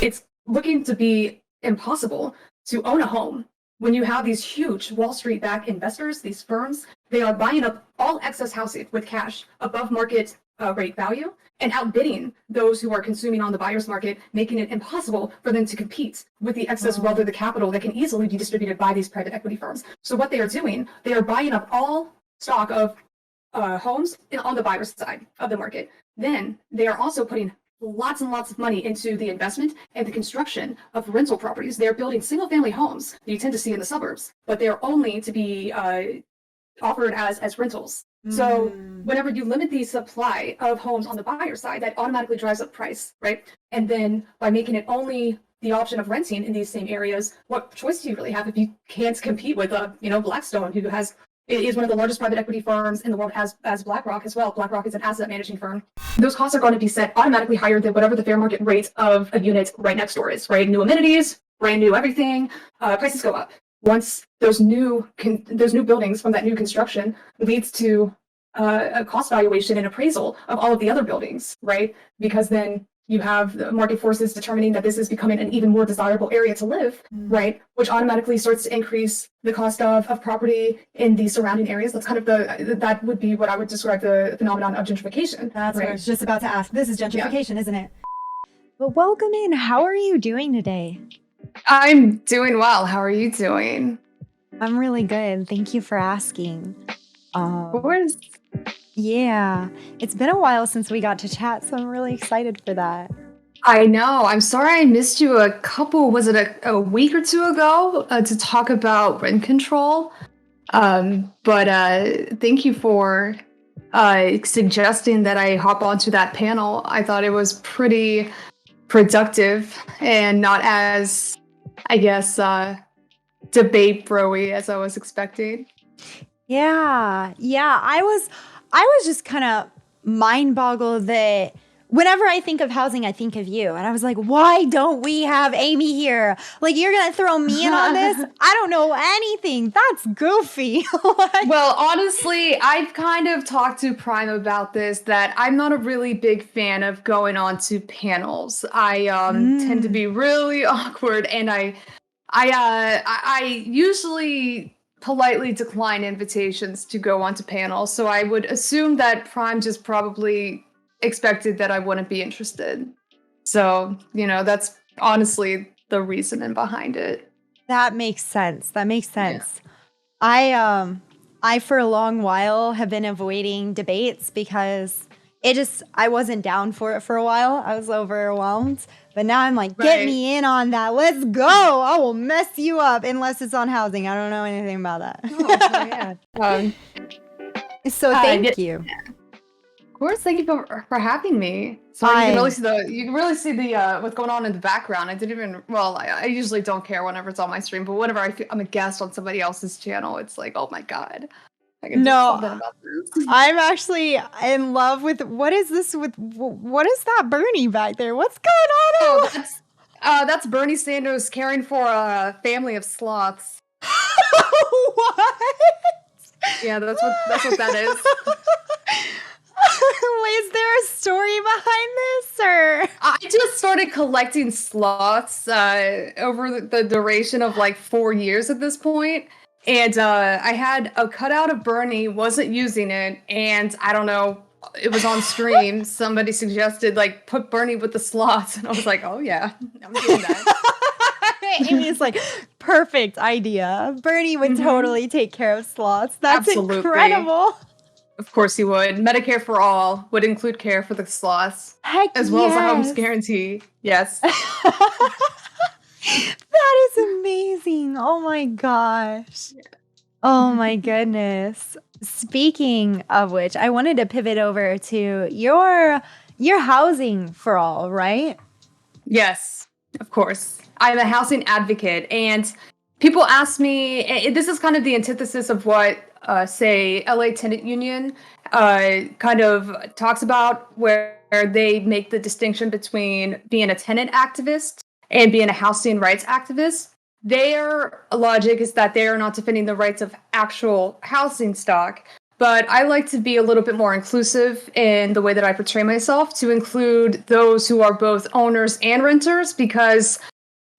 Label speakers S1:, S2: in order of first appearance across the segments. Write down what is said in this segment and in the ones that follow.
S1: It's looking to be impossible to own a home when you have these huge Wall Street backed investors, these firms. They are buying up all excess housing with cash above market rate value and outbidding those who are consuming on the buyer's market, making it impossible for them to compete with the excess wealth or the capital that can easily be distributed by these private equity firms. So what they are doing, they are buying up all stock of homes on the buyer's side of the market. Then they are also putting lots and lots of money into the investment and the construction of rental properties. They're building single family homes that you tend to see in the suburbs, but they're only to be offered as rentals. So whenever you limit the supply of homes on the buyer side, that automatically drives up price, right? And then by making it only the option of renting in these same areas, what choice do you really have if you can't compete with Blackstone, who is one of the largest private equity firms in the world, as BlackRock as well. BlackRock is an asset managing firm. Those costs are going to be set automatically higher than whatever the fair market rate of a unit right next door is, right? New amenities, brand new everything, prices go up. Once those new buildings from that new construction leads to a cost valuation and appraisal of all of the other buildings, right? Because then you have the market forces determining that this is becoming an even more desirable area to live, right? Which automatically starts to increase the cost of property in the surrounding areas. That's kind of that would be what I would describe the phenomenon of gentrification.
S2: That's
S1: right?
S2: what I was just about to ask. This is gentrification, isn't it? But welcome in. How are you doing today?
S1: I'm doing well. How are you doing?
S2: I'm really good. Thank you for asking.
S1: Of course.
S2: Yeah, it's been a while since we got to chat, so I'm really excited for that.
S1: I know. I'm sorry I missed you was it a week or two ago to talk about rent control? But thank you for suggesting that I hop onto that panel. I thought it was pretty productive and not as, I guess, debate bro-y as I was expecting.
S2: Yeah. I was just kind of mind boggled that whenever I think of housing, I think of you. And I was like, why don't we have Amy here? Like, you're going to throw me in on this? I don't know anything. That's goofy.
S1: Well, honestly, I've kind of talked to Prime about this, that I'm not a really big fan of going on to panels. I tend to be really awkward, and I usually politely decline invitations to go onto panels. So I would assume that Prime just probably expected that I wouldn't be interested. So, that's honestly the reasoning behind it.
S2: That makes sense.
S1: Yeah.
S2: I for a long while have been avoiding debates because I wasn't down for it for a while. I was overwhelmed. But now I'm like, get me in on that. Let's go. I will mess you up unless it's on housing. I don't know anything about that.
S1: Oh, yeah.
S2: So thank you.
S1: Of course, thank you for having me. So you can really see the what's going on in the background. I usually don't care whenever it's on my stream, but whenever I'm a guest on somebody else's channel, it's like, oh my god. I can do something about this.
S2: I'm actually in love with what is that Bernie back there? What's going on?
S1: That's Bernie Sanders caring for a family of sloths.
S2: What?
S1: Yeah, that's what that is.
S2: Is there a story behind this, or?
S1: I just started collecting sloths over the duration of like 4 years at this point. And I had a cutout of Bernie, wasn't using it, and I don't know, it was on stream. Somebody suggested, like, put Bernie with the sloths, and I was like, oh yeah, I'm doing that.
S2: Amy's like, perfect idea. Bernie would totally take care of sloths. That's
S1: Absolutely.
S2: Incredible.
S1: Of course he would. Medicare for all would include care for the sloths.
S2: Heck
S1: as well as a home's guarantee. Yes.
S2: That is amazing. Oh my gosh. Oh my goodness. Speaking of which, I wanted to pivot over to your housing for all, right?
S1: Yes, of course. I'm a housing advocate, and people ask me, this is kind of the antithesis of what, say, LA Tenant Union kind of talks about, where they make the distinction between being a tenant activist and being a housing rights activist. Their logic is that they are not defending the rights of actual housing stock, but I like to be a little bit more inclusive in the way that I portray myself, to include those who are both owners and renters, because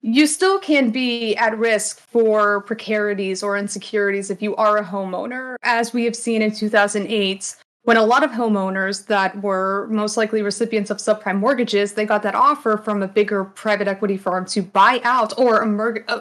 S1: you still can be at risk for precarities or insecurities if you are a homeowner, as we have seen in 2008, when a lot of homeowners that were most likely recipients of subprime mortgages, they got that offer from a bigger private equity firm to buy out, or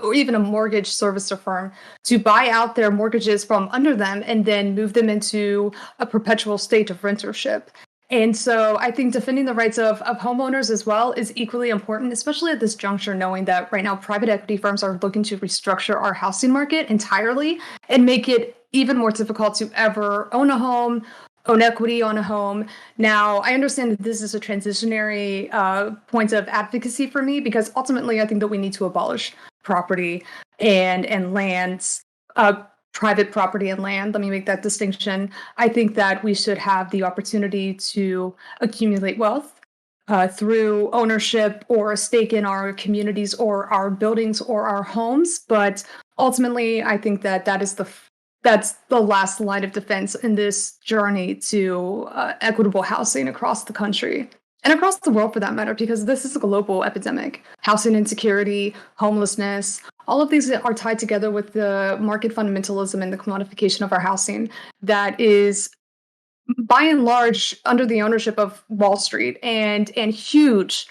S1: or even a mortgage servicer firm to buy out their mortgages from under them and then move them into a perpetual state of rentership. And so I think defending the rights of homeowners as well is equally important, especially at this juncture, knowing that right now private equity firms are looking to restructure our housing market entirely and make it even more difficult to ever own a home, own equity on a home. Now, I understand that this is a transitionary point of advocacy for me, because ultimately I think that we need to abolish property and lands, private property and land. Let me make that distinction. I think that we should have the opportunity to accumulate wealth through ownership or a stake in our communities or our buildings or our homes. But ultimately, I think that that's the last line of defense in this journey to equitable housing across the country and across the world, for that matter, because this is a global epidemic. Housing insecurity, homelessness, all of these are tied together with the market fundamentalism and the commodification of our housing that is, by and large, under the ownership of Wall Street and huge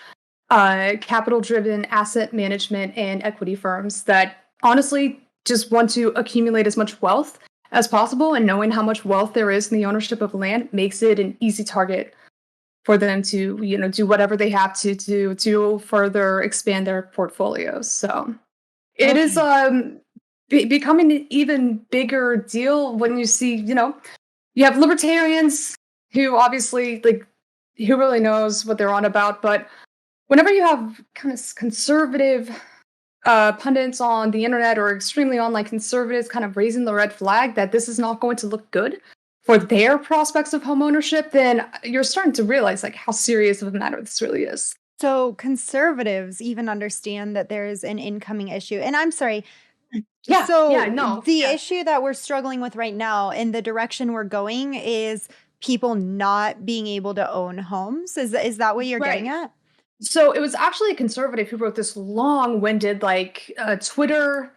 S1: capital-driven asset management and equity firms that honestly just want to accumulate as much wealth as possible. And knowing how much wealth there is in the ownership of land makes it an easy target for them to, do whatever they have to further expand their portfolios. So it is becoming an even bigger deal when you see, you have libertarians who obviously, like, who really knows what they're on about, but whenever you have kind of conservative pundits on the internet or extremely online conservatives kind of raising the red flag that this is not going to look good for their prospects of homeownership, then you're starting to realize like how serious of a matter this really is.
S2: So conservatives even understand that there's an incoming issue. And I'm sorry.
S1: Yeah.
S2: So
S1: Yeah. No.
S2: the
S1: Yeah.
S2: issue that we're struggling with right now and the direction we're going is people not being able to own homes. Is that what you're getting
S1: Right.
S2: at?
S1: So it was actually a conservative who wrote this long-winded, like, uh, Twitter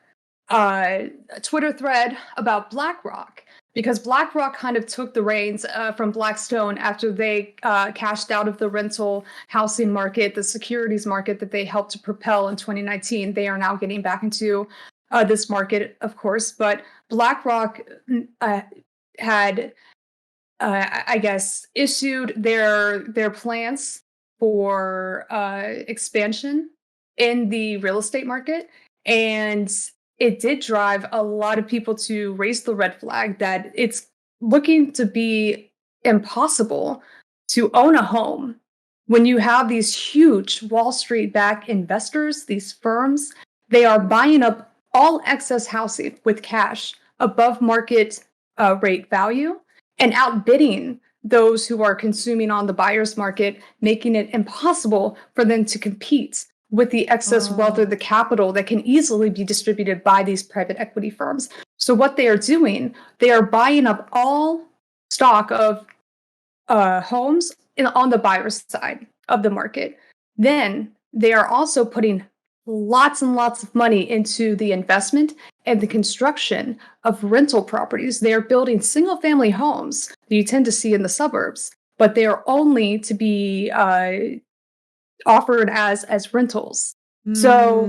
S1: thread about BlackRock, because BlackRock kind of took the reins from Blackstone after they cashed out of the rental housing market, the securities market that they helped to propel in 2019. They are now getting back into this market, of course, but BlackRock had, I guess, issued their plans for expansion in the real estate market, and it did drive a lot of people to raise the red flag that it's looking to be impossible to own a home when you have these huge Wall Street backed investors, these firms. They are buying up all excess housing with cash above market rate value and outbidding those who are consuming on the buyer's market, making it impossible for them to compete with the excess wealth or the capital that can easily be distributed by these private equity firms. So what they are doing, they are buying up all stock of homes on the buyer's side of the market. Then they are also putting lots and lots of money into the investment and the construction of rental properties. They are building single family homes that you tend to see in the suburbs, but they are only to be offered as rentals. So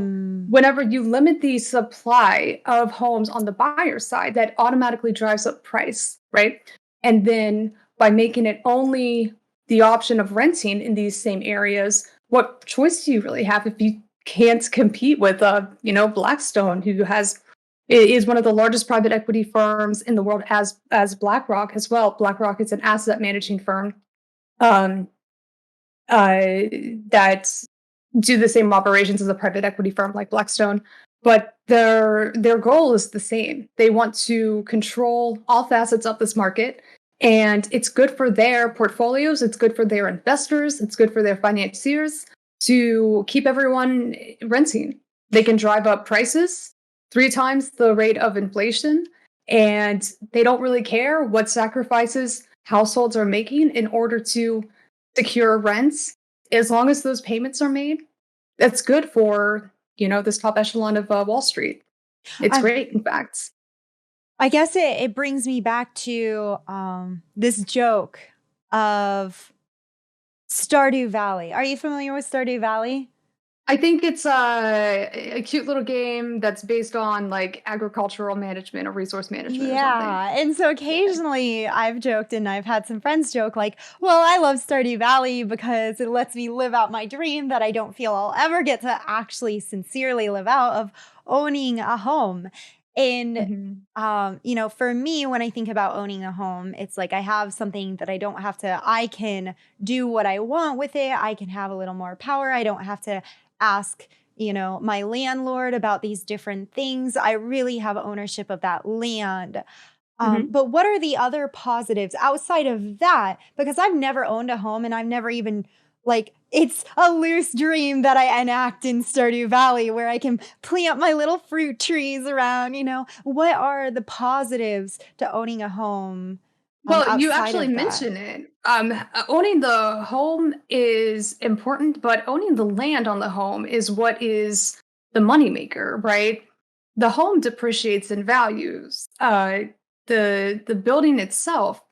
S1: whenever you limit the supply of homes on the buyer side, that automatically drives up price, right? And then by making it only the option of renting in these same areas, what choice do you really have if you can't compete with Blackstone, who is one of the largest private equity firms in the world, as BlackRock as well. BlackRock is an asset managing firm um, that do the same operations as a private equity firm like Blackstone, but their goal is the same. They want to control all facets of this market, and it's good for their portfolios, it's good for their investors, it's good for their financiers to keep everyone renting. They can drive up prices 3 times the rate of inflation, and they don't really care what sacrifices households are making in order to secure rents. As long as those payments are made, that's good for, this top echelon of Wall Street. It's
S2: I
S1: great, in fact.
S2: I guess it brings me back to this joke of Stardew Valley. Are you familiar with Stardew Valley?
S1: I think it's a cute little game that's based on like agricultural management or resource management or something.
S2: Yeah. And so
S1: Yeah.
S2: occasionally I've joked and I've had some friends joke, like, well, I love Stardew Valley because it lets me live out my dream that I don't feel I'll ever get to actually sincerely live out of owning a home. And,
S1: Mhm.
S2: for me, when I think about owning a home, it's like I have something that I can do what I want with it. I can have a little more power. I don't have to ask my landlord about these different things. I really have ownership of that land.
S1: Mhm.
S2: But what are the other positives outside of that? Because I've never owned a home and I've never even, like, it's a loose dream that I enact in Stardew Valley where I can plant my little fruit trees around. What are the positives to owning a home
S1: Well, you
S2: outside
S1: actually
S2: of that?
S1: mention it. Owning the home is important, but owning the land on the home is what is the moneymaker, right? The home depreciates in values. The building itself,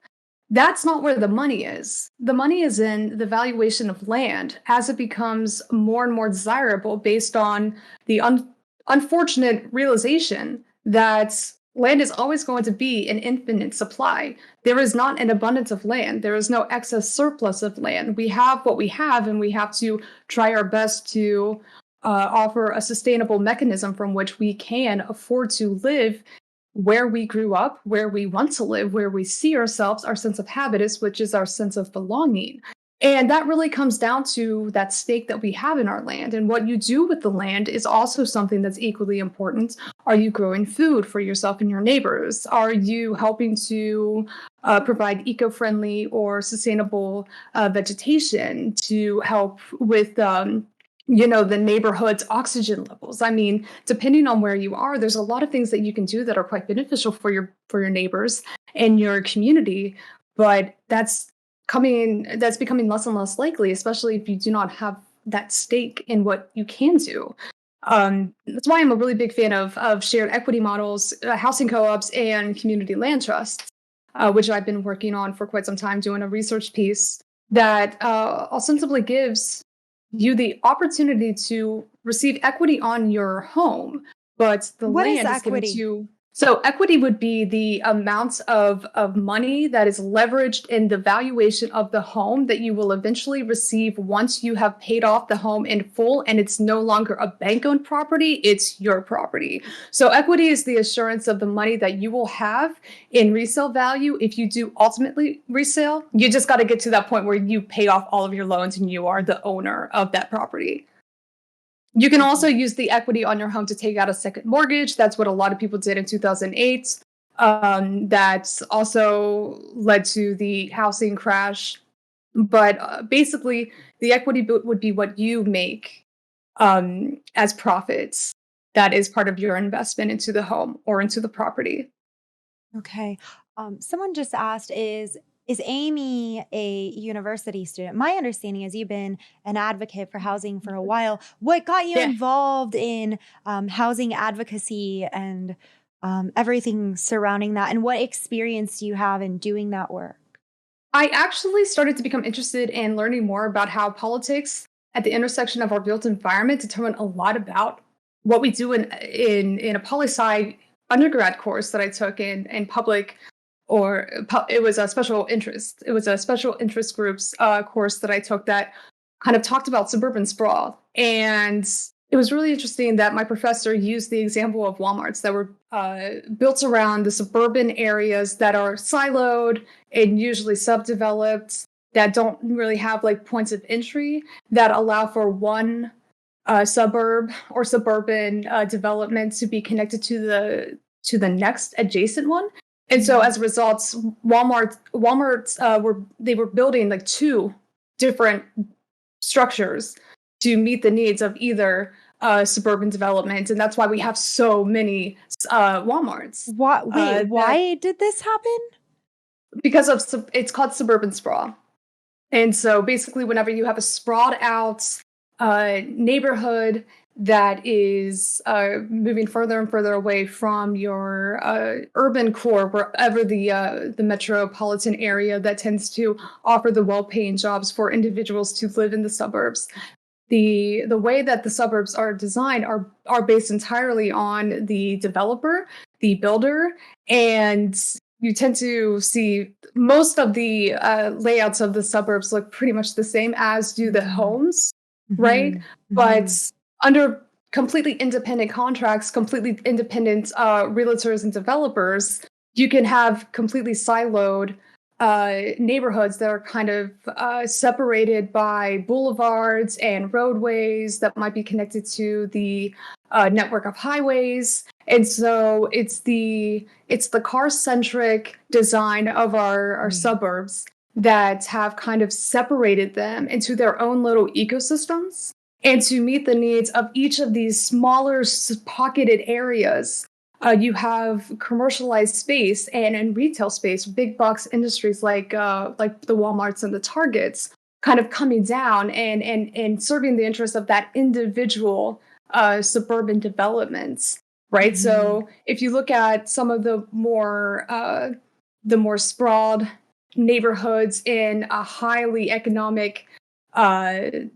S1: that's not where the money is. The money is in the valuation of land as it becomes more and more desirable based on the unfortunate realization that land is always going to be an infinite supply. There is not an abundance of land. There is no excess surplus of land. We have what we have, and we have to try our best to offer a sustainable mechanism from which we can afford to live where we grew up, where we want to live, where we see ourselves, our sense of habitus, which is our sense of belonging. And that really comes down to that stake that we have in our land. And what you do with the land is also something that's equally important. Are you growing food for yourself and your neighbors? Are you helping to provide eco friendly or sustainable vegetation to help with the neighborhood's oxygen levels? I mean, depending on where you are, there's a lot of things that you can do that are quite beneficial for your neighbors and your community, but that's becoming less and less likely, especially if you do not have that stake in what you can do. That's why I'm a really big fan of shared equity models, housing co-ops, and community land trusts, which I've been working on for quite some time, doing a research piece that ostensibly gives you the opportunity to receive equity on your home, but the
S2: What is
S1: land is given to
S2: equity?
S1: you. So equity would be the amount of money that is leveraged in the valuation of the home that you will eventually receive once you have paid off the home in full and it's no longer a bank-owned property, it's your property. So equity is the assurance of the money that you will have in resale value if you do ultimately resale. You just got to get to that point where you pay off all of your loans and you are the owner of that property. You can also
S2: Okay.
S1: use the equity on your home to take out a second mortgage. That's what a lot of people did in 2008. That's also led to the housing crash. But basically, the equity would be what you make as profits. That is part of your investment into the home or into the property.
S2: Okay. Someone just asked, is Amy a university student? My understanding is you've been an advocate for housing for a while. What got you
S1: Yeah.
S2: involved in housing advocacy and everything surrounding that? And what experience do you have in doing that work?
S1: I actually started to become interested in learning more about how politics at the intersection of our built environment determine a lot about what we do in a poli sci undergrad course that I took in public, it was a special interest. It was a special interest groups course that I took that kind of talked about suburban sprawl. And it was really interesting that my professor used the example of Walmarts that were built around the suburban areas that are siloed and usually subdeveloped, that don't really have like points of entry that allow for one suburb or suburban development to be connected to the next adjacent one. And so
S2: Mhm.
S1: as a result, Walmart were building like two different structures to meet the needs of either suburban development, and that's why we have so many Walmarts.
S2: What? Wait, why did this happen?
S1: Because of it's called suburban sprawl. And so basically, whenever you have a sprawled out neighborhood that is moving further and further away from your urban core, wherever the metropolitan area that tends to offer the well-paying jobs for individuals to live in the suburbs. The way that the suburbs are designed are based entirely on the developer, the builder, and you tend to see most of the layouts of the suburbs look pretty much the same as do the homes, right? But under completely independent contracts, completely independent realtors and developers, you can have completely siloed neighborhoods that are kind of separated by boulevards and roadways that might be connected to the network of highways. And so it's the car-centric design of our suburbs that have kind of separated them into their own little ecosystems. And to meet the needs of each of these smaller pocketed areas, you have commercialized space and retail space, big box industries like the Walmarts and the Targets, kind of coming down and serving the interests of that individual suburban developments, right? So if you look at some of the more sprawled neighborhoods in a highly economic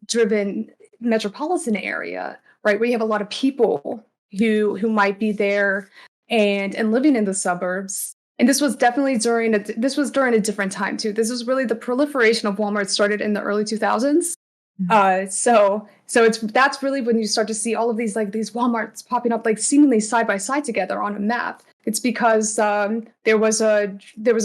S1: driven metropolitan area, right, we have a lot of people who might be there and living in the suburbs. And this was definitely during a different time too. This was really the proliferation of Walmart started in the early 2000s. So that's really when you start to see all of these Walmarts popping up like seemingly side by side together on a map. It's because there was a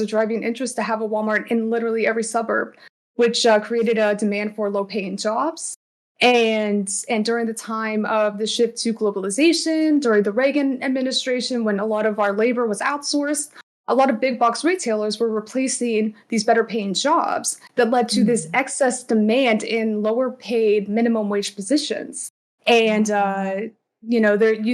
S1: driving interest to have a Walmart in literally every suburb, which created a demand for low-paying jobs. And during the time of the shift to globalization, during the Reagan administration, when a lot of our labor was outsourced, a lot of big box retailers were replacing these better paying jobs that led to this excess demand in lower paid minimum wage positions. And, you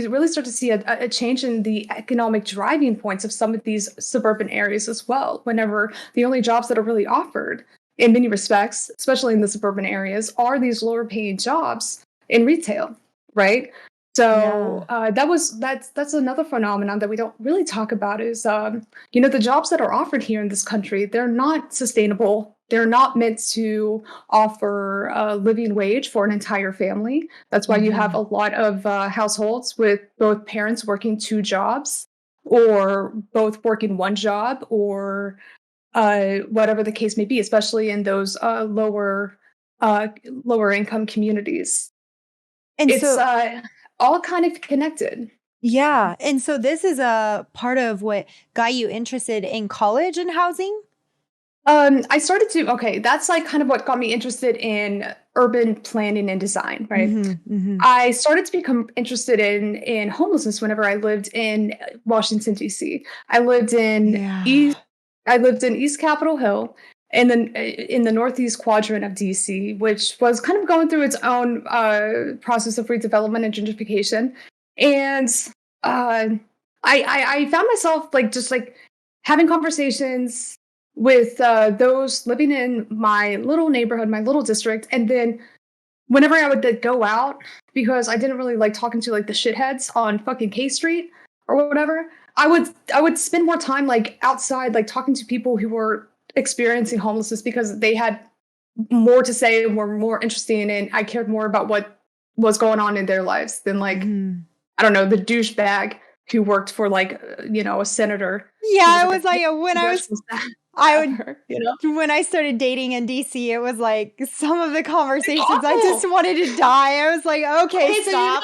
S1: really start to see a change in the economic driving points of some of these suburban areas as well, whenever the only jobs that are really offered in many respects, especially in the suburban areas, are these lower paying jobs in retail, right? So that's another phenomenon that we don't really talk about is, the jobs that are offered here in this country, they're not sustainable. They're not meant to offer a living wage for an entire family. That's why you have a lot of households with both parents working two jobs or both working one job or whatever the case may be, especially in those lower income communities. And it's all kind of connected.
S2: Yeah. And so this is a part of what got you interested in college and housing?
S1: I started to, that's like kind of what got me interested in urban planning and design, right? I started to become interested in homelessness whenever I lived in Washington, D.C. I lived in East Capitol Hill, and then in the northeast quadrant of DC, which was kind of going through its own process of redevelopment and gentrification. And I found myself just having conversations with those living in my little neighborhood, my little district, and then whenever I would go out, because I didn't really like talking to the shitheads on fucking K Street or whatever, I would spend more time outside, talking to people who were experiencing homelessness because they had more to say and were more interesting, and I cared more about what was going on in their lives than I don't know, the douchebag who worked for a senator.
S2: Yeah, it was when I started dating in DC, it was some of the conversations I just wanted to die. I was like, okay, stop.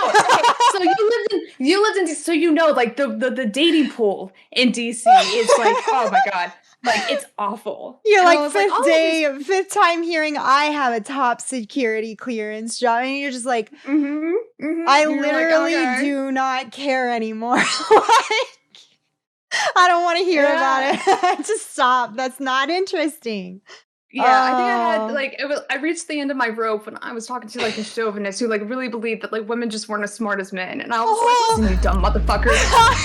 S1: So you lived in DC, so the dating pool in DC is oh my God. It's awful.
S2: You're fifth time hearing I have a top security clearance job, and you're just like, I literally do not care anymore. I don't want to hear about it. Just stop. That's not interesting.
S1: Yeah, I think I had like I reached the end of my rope when I was talking to like a chauvinist who like really believed that like women just weren't as smart as men, and I was like, listen, you dumb motherfucker,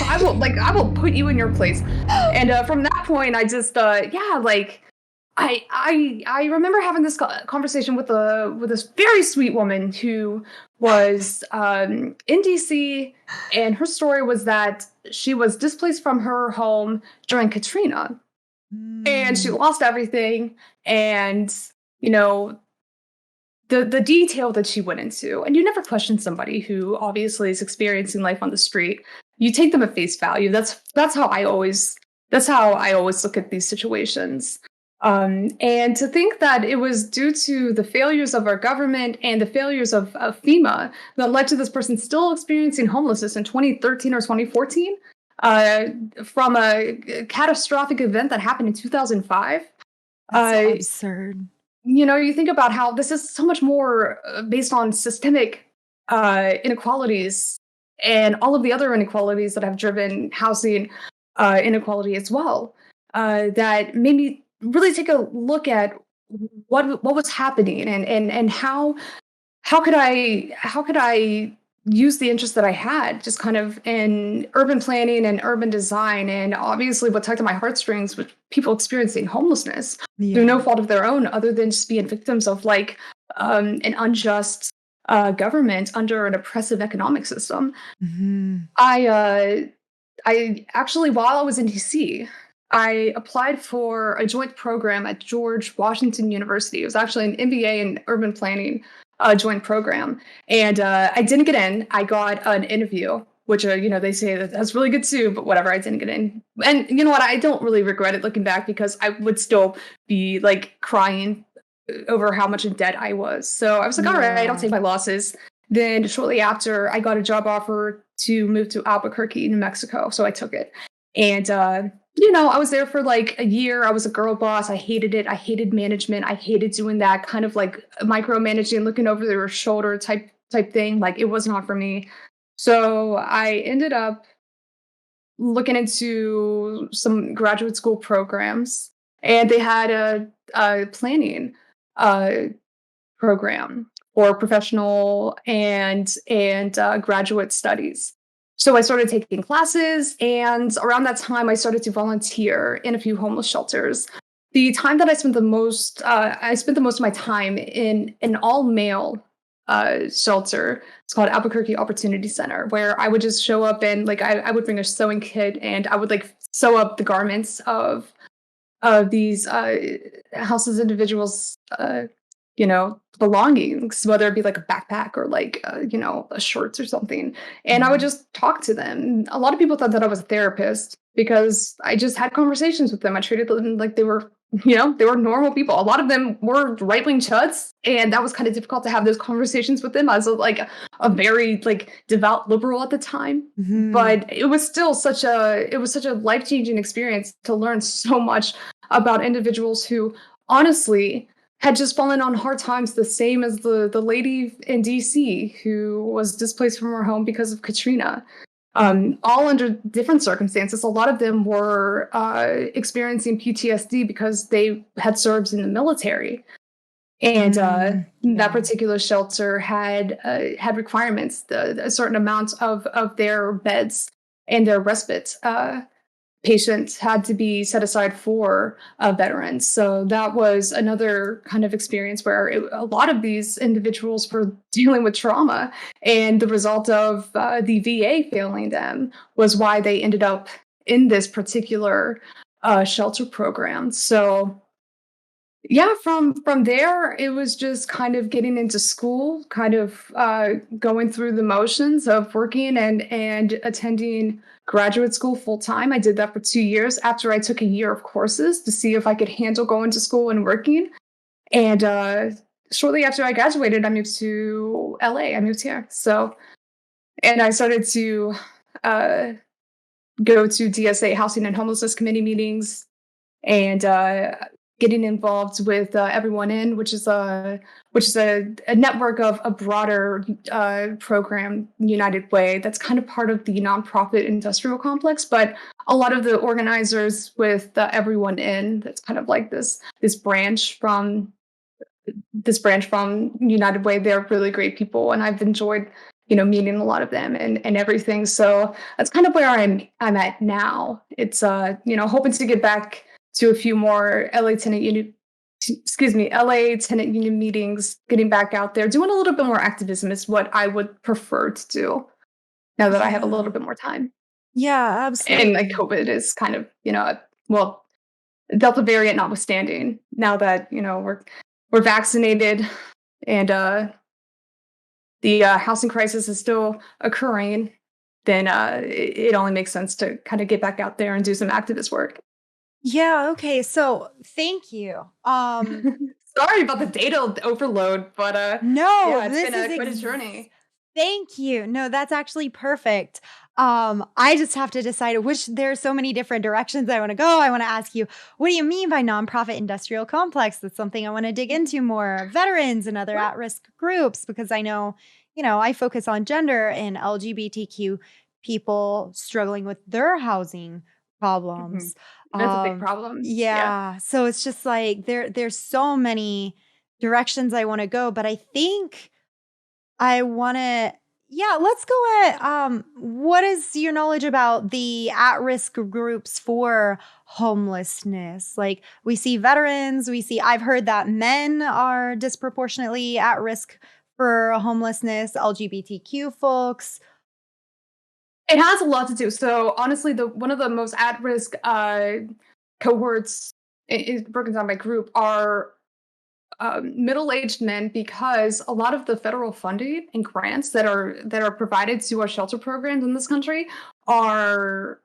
S1: I will put you in your place. And from that point, I just yeah, like I remember having this conversation with this very sweet woman who was in DC, and her story was that she was displaced from her home during Katrina, and she lost everything, and you know the detail that she went into, and you never question somebody who obviously is experiencing life on the street. You take them at face value. That's how I always look at these situations. And to think that it was due to the failures of our government and the failures of FEMA that led to this person still experiencing homelessness in 2013 or 2014, uh, from a catastrophic event that happened in 2005.
S2: That's so
S1: Uh,
S2: absurd.
S1: you think about how this is so much more based on systemic inequalities and all of the other inequalities that have driven housing inequality as well. That made me really take a look at what was happening, and how could I use the interest that I had just kind of in urban planning and urban design, and obviously what tugged at my heartstrings with people experiencing homelessness through no fault of their own, other than just being victims of like an unjust government under an oppressive economic system.
S2: Mm-hmm.
S1: I actually, while I was in DC, I applied for a joint program at George Washington University. It was actually an MBA in urban planning joint program. And I didn't get in. I got an interview, which, they say that's really good too, but whatever, I didn't get in. And you know what? I don't really regret it looking back, because I would still be like crying over how much in debt I was. So I was like, all right, I'll take my losses. Then shortly after, I got a job offer to move to Albuquerque, New Mexico. So I took it. And, I was there for like a year. I was a girl boss. I hated it. I hated management. I hated doing that kind of like micromanaging, looking over their shoulder type thing. Like it was not for me. So I ended up looking into some graduate school programs, and they had a planning uh, program for professional and graduate studies. So I started taking classes, and around that time, I started to volunteer in a few homeless shelters. The time that I spent the most of my time in an all-male shelter. It's called Albuquerque Opportunity Center, where I would just show up, and like I would bring a sewing kit, and I would like sew up the garments of these houseless individuals, belongings, whether it be like a backpack or like, a shorts or something. And I would just talk to them. A lot of people thought that I was a therapist because I just had conversations with them. I treated them like they were, they were normal people. A lot of them were right-wing chuds, and that was kind of difficult to have those conversations with them. I was like a very like devout liberal at the time, but it was still such a life-changing experience to learn so much about individuals who honestly had just fallen on hard times, the same as the lady in DC who was displaced from her home because of Katrina. All under different circumstances. A lot of them were experiencing PTSD because they had served in the military. And that particular shelter had requirements, a certain amount of their beds and their respite patients had to be set aside for veterans. So that was another kind of experience where a lot of these individuals were dealing with trauma, and the result of the VA failing them was why they ended up in this particular shelter program. So yeah, from there, it was just kind of getting into school, kind of going through the motions of working and attending graduate school full time. I did that for 2 years after I took a year of courses to see if I could handle going to school and working. And shortly after I graduated, I moved to LA. I moved here. So, and I started to go to DSA Housing and Homelessness Committee meetings, and getting involved with Everyone In, which is a network of a broader program, United Way, that's kind of part of the nonprofit industrial complex. But a lot of the organizers with the Everyone In, that's kind of like this branch from United Way. They're really great people, and I've enjoyed, meeting a lot of them and everything. So that's kind of where I'm at now. It's hoping to get back to a few more LA tenant union meetings, getting back out there, doing a little bit more activism is what I would prefer to do now that I have a little
S2: Yeah.
S1: bit more time.
S2: Yeah,
S1: And like
S2: absolutely.
S1: COVID is kind of, well, Delta variant notwithstanding, now that, we're vaccinated and the housing crisis is still occurring, then it only makes sense to kind of get back out there and do some activist work.
S2: Yeah, okay. So, thank you.
S1: Sorry about the data overload, but
S2: No,
S1: yeah, it's
S2: this
S1: been
S2: is
S1: quite a journey.
S2: thank you. No, that's actually perfect. I just have to decide which there are so many different directions I want to go. I want to ask you, what do you mean by nonprofit industrial complex? That's something I want to dig into more. Veterans and other
S1: Sure.
S2: at-risk groups, because I know, I focus on gender and LGBTQ people struggling with their housing
S1: Mhm.
S2: problems.
S1: That's a big
S2: Um,
S1: problem. Yeah.
S2: yeah. So it's just like there's so many directions I want to go, but I think I wanna yeah, let's go at, what is your knowledge about the at-risk groups for homelessness? Like, we see veterans, I've heard that men are disproportionately at risk for homelessness, LGBTQ folks.
S1: It has a lot to do. So honestly, the one of the most at risk cohorts is broken down by group are middle-aged men, because a lot of the federal funding and grants that are provided to our shelter programs in this country are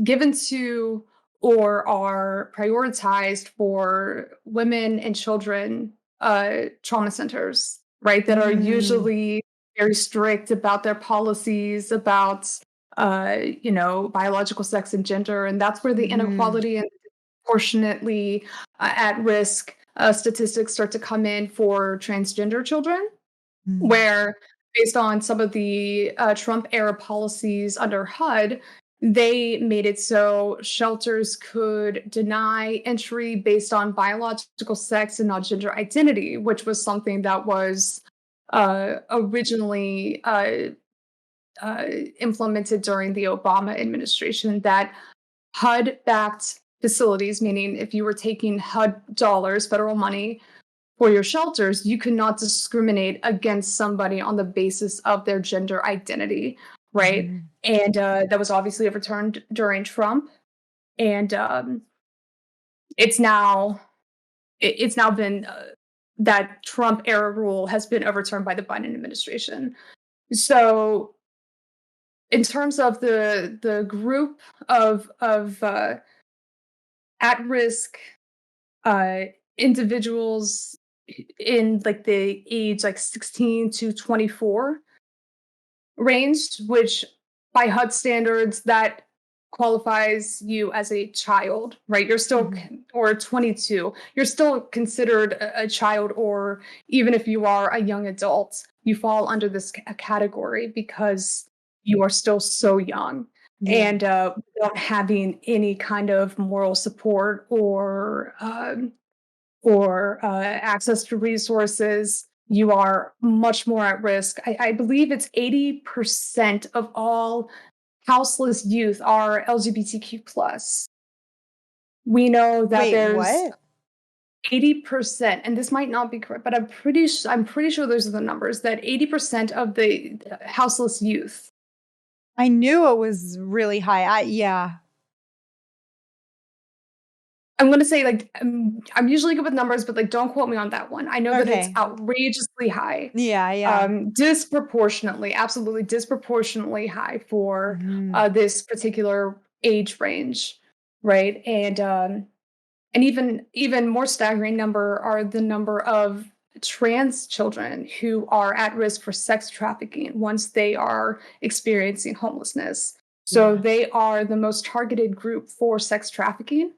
S1: given to or are prioritized for women and children trauma centers, right? That are
S2: Mm,
S1: usually very strict about their policies about biological sex and gender, and that's where the
S2: mhm,
S1: inequality and proportionately at risk statistics start to come in for transgender children,
S2: mm,
S1: where based on some of the Trump era policies under HUD, they made it so shelters could deny entry based on biological sex and not gender identity, which was something that was originally implemented during the Obama administration, that HUD backed facilities, meaning if you were taking HUD dollars, federal money, for your shelters, you could not discriminate against somebody on the basis of their gender identity, right?
S2: mhm,
S1: And that was obviously overturned during Trump, and it's now it's now been that Trump era rule has been overturned by the Biden administration. So, in terms of the group of at risk uh, individuals in like the age like 16 to 24 range, which by HUD standards that qualifies you as a child, right? You're still
S2: mhm.
S1: or 22, you're still considered a child, or even if you are a young adult, you fall under this category because you are still so young.
S2: Yeah.
S1: And without having any kind of moral support or access to resources, you are much more at risk. I believe it's 80% of all houseless youth are LGBTQ plus. We know that
S2: Wait,
S1: there's
S2: what?
S1: 80%, and this might not be correct, but I'm pretty sure those are the numbers, that 80% of the houseless youth.
S2: I knew it was really high. Yeah.
S1: I'm gonna say, like, I'm usually good with numbers, but, like, don't quote me on that one. I know that it's
S2: Okay.
S1: outrageously high,
S2: Yeah, yeah.
S1: disproportionately, absolutely disproportionately high for,
S2: Mhm.
S1: this particular age range, right? And even more staggering number are the number of trans children who are at risk for sex trafficking once they are experiencing homelessness. So
S2: Yeah.
S1: they are the most targeted group for sex trafficking,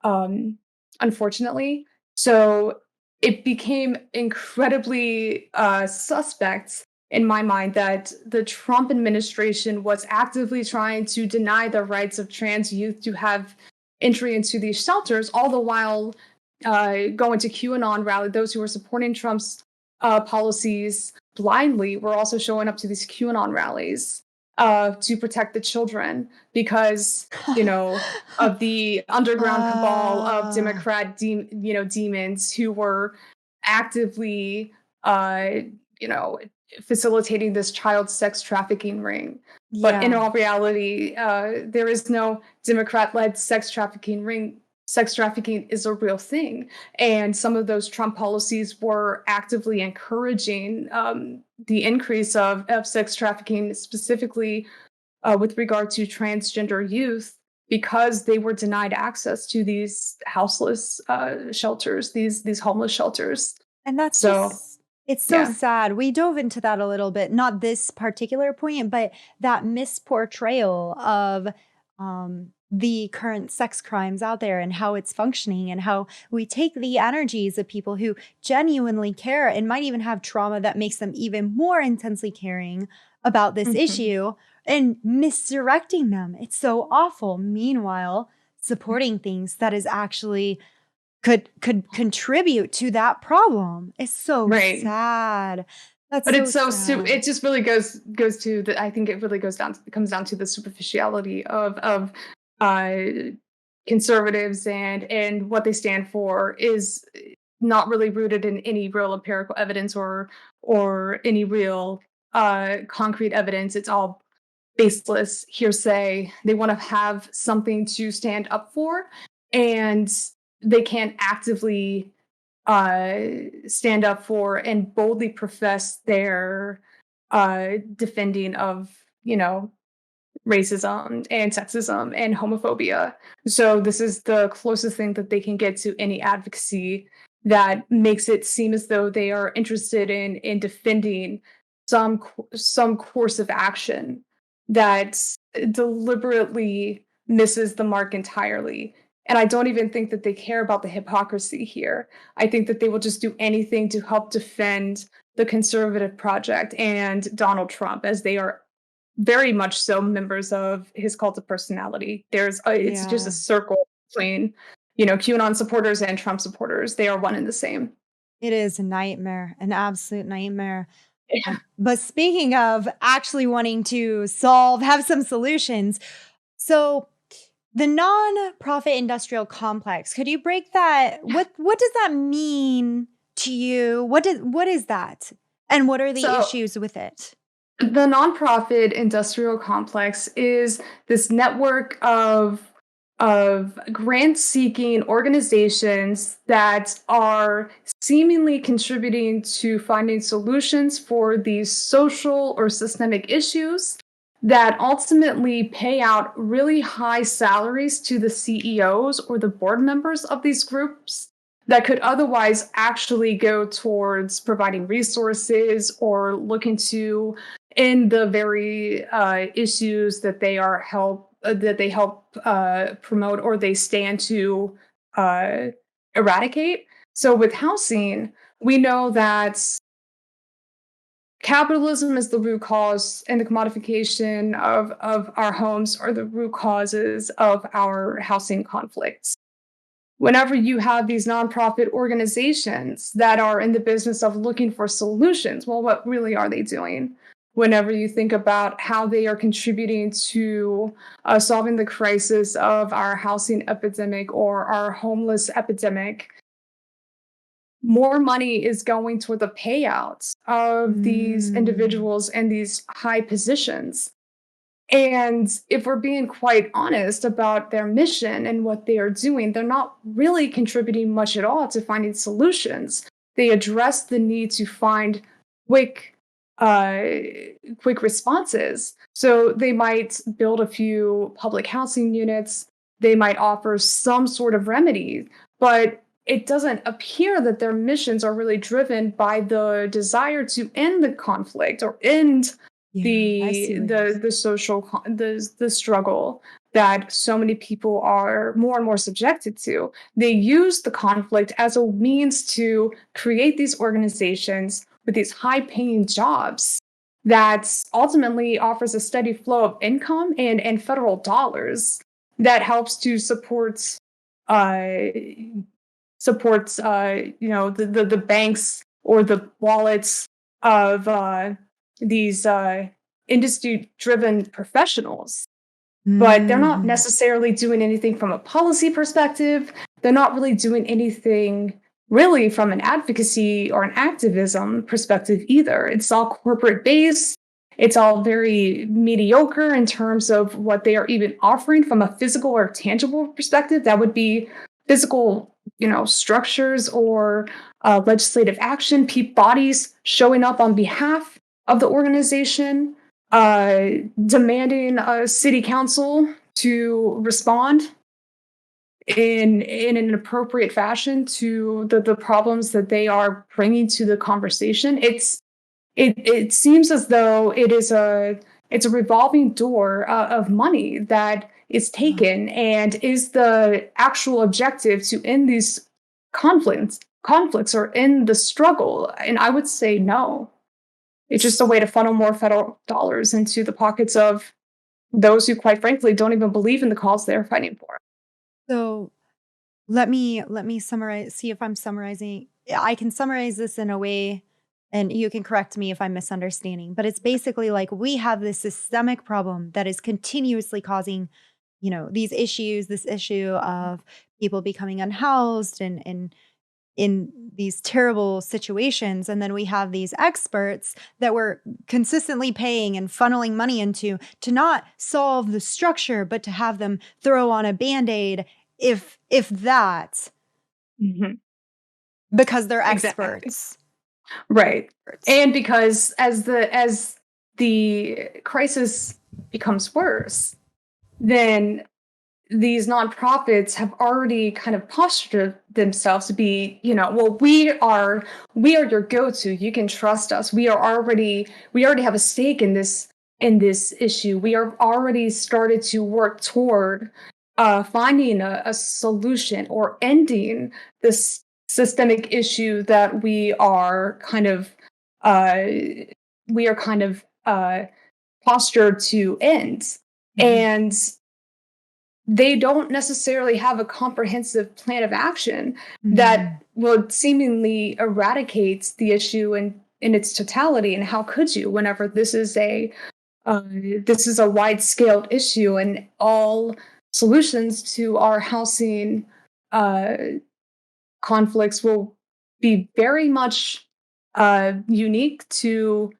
S1: um, unfortunately. So it became incredibly suspect in my mind that the Trump administration was actively trying to deny the rights of trans youth to have entry into these shelters, all the while going to QAnon rally. Those who were supporting Trump's policies blindly were also showing up to these QAnon rallies to protect the children because, of the underground cabal of Democrat, demons who were actively, facilitating this child sex trafficking ring. But in all reality, there is no Democrat-led sex trafficking ring. Sex trafficking is a real thing. And some of those Trump policies were actively encouraging the increase of sex trafficking, specifically with regard to transgender youth, because they were denied access to these houseless shelters, these homeless shelters.
S2: And that's
S1: So,
S2: it's so
S1: yeah.
S2: sad. We dove into that a little bit, not this particular point, but that misportrayal of the current sex crimes out there and how it's functioning and how we take the energies of people who genuinely care and might even have trauma that makes them even more intensely caring about this issue and misdirecting them. It's so awful. Meanwhile, supporting things that is actually could contribute to that problem. It's so sad. That's
S1: But
S2: so
S1: it's so
S2: sad.
S1: it just really goes to the, I think it really comes down to the superficiality of conservatives and what they stand for is not really rooted in any real empirical evidence or any real concrete evidence. It's all baseless hearsay. They want to have something to stand up for, and they can't actively stand up for and boldly profess their defending of, racism and sexism and homophobia. So this is the closest thing that they can get to any advocacy that makes it seem as though they are interested in defending some course of action that deliberately misses the mark entirely. And I don't even think that they care about the hypocrisy here. I think that they will just do anything to help defend the conservative project and Donald Trump, as they are very much so members of his cult of personality. It's just a circle between, QAnon supporters and Trump supporters. They are one and the same.
S2: It is a nightmare, an absolute nightmare. But speaking of actually wanting to have some solutions, so the nonprofit industrial complex, could you break that? What does that mean to you? What is that? And what are the issues with it?
S1: The nonprofit industrial complex is this network of grant-seeking organizations that are seemingly contributing to finding solutions for these social or systemic issues that ultimately pay out really high salaries to the CEOs or the board members of these groups that could otherwise actually go towards providing resources or looking to in the very issues that they help promote or they stand to eradicate. So with housing, we know that capitalism is the root cause, and the commodification of our homes are the root causes of our housing conflicts. Whenever you have these nonprofit organizations that are in the business of looking for solutions, well, what really are they doing? Whenever you think about how they are contributing to solving the crisis of our housing epidemic or our homeless epidemic, more money is going toward the payouts of these individuals in these high positions. And if we're being quite honest about their mission and what they are doing, they're not really contributing much at all to finding solutions. They address the need to find quick responses. So they might build a few public housing units. They might offer some sort of remedy, but it doesn't appear that their missions are really driven by the desire to end the conflict or end the struggle that so many people are more and more subjected to. They use the conflict as a means to create these organizations with these high-paying jobs
S3: that ultimately offers a steady flow of income and federal dollars that helps to uh, the banks or the wallets of these industry driven professionals, but they're not
S2: Mhm.
S3: necessarily doing anything from a policy perspective. They're not really doing anything really from an advocacy or an activism perspective either. It's all corporate based. It's all very mediocre in terms of what they are even offering from a physical or tangible perspective. That would be physical, structures or legislative action, bodies showing up on behalf of the organization, uh, demanding a city council to respond in an appropriate fashion to the problems that they are bringing to the conversation. It seems as though it's a revolving door of money that is taken, and is the actual objective to end these conflicts or end the struggle. And I would say no. It's just a way to funnel more federal dollars into the pockets of those who, quite frankly, don't even believe in the cause they're fighting for.
S2: So let me summarize, see if I'm summarizing. I can summarize this in a way, and you can correct me if I'm misunderstanding, but it's basically like we have this systemic problem that is continuously causing, these issues, this issue of people becoming unhoused and in these terrible situations. And then we have these experts that we're consistently paying and funneling money into to not solve the structure, but to have them throw on a band-aid, if that,
S3: Mhm.
S2: because they're
S3: Exactly.
S2: experts.
S3: Right. And because as the crisis becomes worse, then these nonprofits have already kind of postured themselves to be, well, we are your go-to. You can trust us. We already have a stake in this issue. We are already started to work toward finding a solution or ending this systemic issue that uh, we are kind of postured to end.
S2: Mhm.
S3: And they don't necessarily have a comprehensive plan of action
S2: Mhm.
S3: that will seemingly eradicate the issue in its totality. And how could you, whenever this is a wide-scaled issue, and all solutions to our housing uh, conflicts will be very much unique to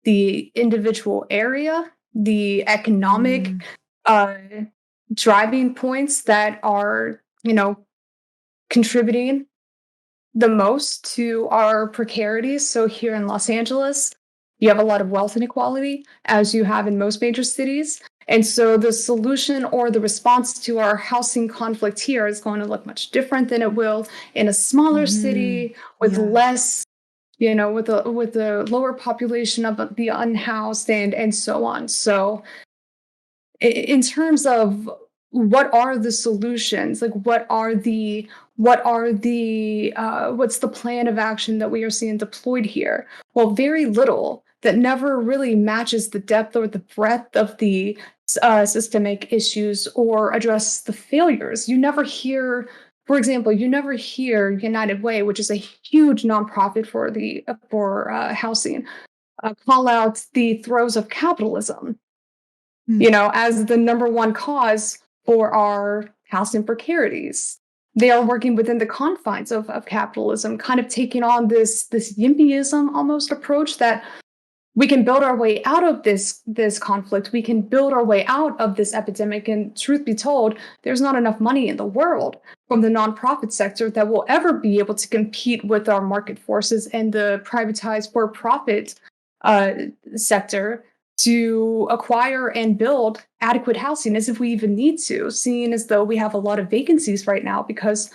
S3: the individual area, the economic
S2: Mm.
S3: uh, driving points that are, contributing the most to our precarities. So here in Los Angeles, you have a lot of wealth inequality, as you have in most major cities. And so the solution or the response to our housing conflict here is going to look much different than it will in a smaller
S2: Mhm.
S3: city with
S2: Yeah.
S3: less, with a lower population of the unhoused and so on. So in terms of what are the solutions, like what's the plan of action that we are seeing deployed here? Well, very little that never really matches the depth or the breadth of the systemic issues or address the failures. You never hear, for example, United Way, which is a huge nonprofit for housing, call out the throes of capitalism,
S2: Mm.
S3: as the number one cause for our housing precarities. They are working within the confines of capitalism, kind of taking on this yimpyism almost approach that we can build our way out of this conflict. We can build our way out of this epidemic. And truth be told, there's not enough money in the world from the nonprofit sector that will ever be able to compete with our market forces and the privatized for-profit uh, sector to acquire and build adequate housing, as if we even need to, seeing as though we have a lot of vacancies right now because,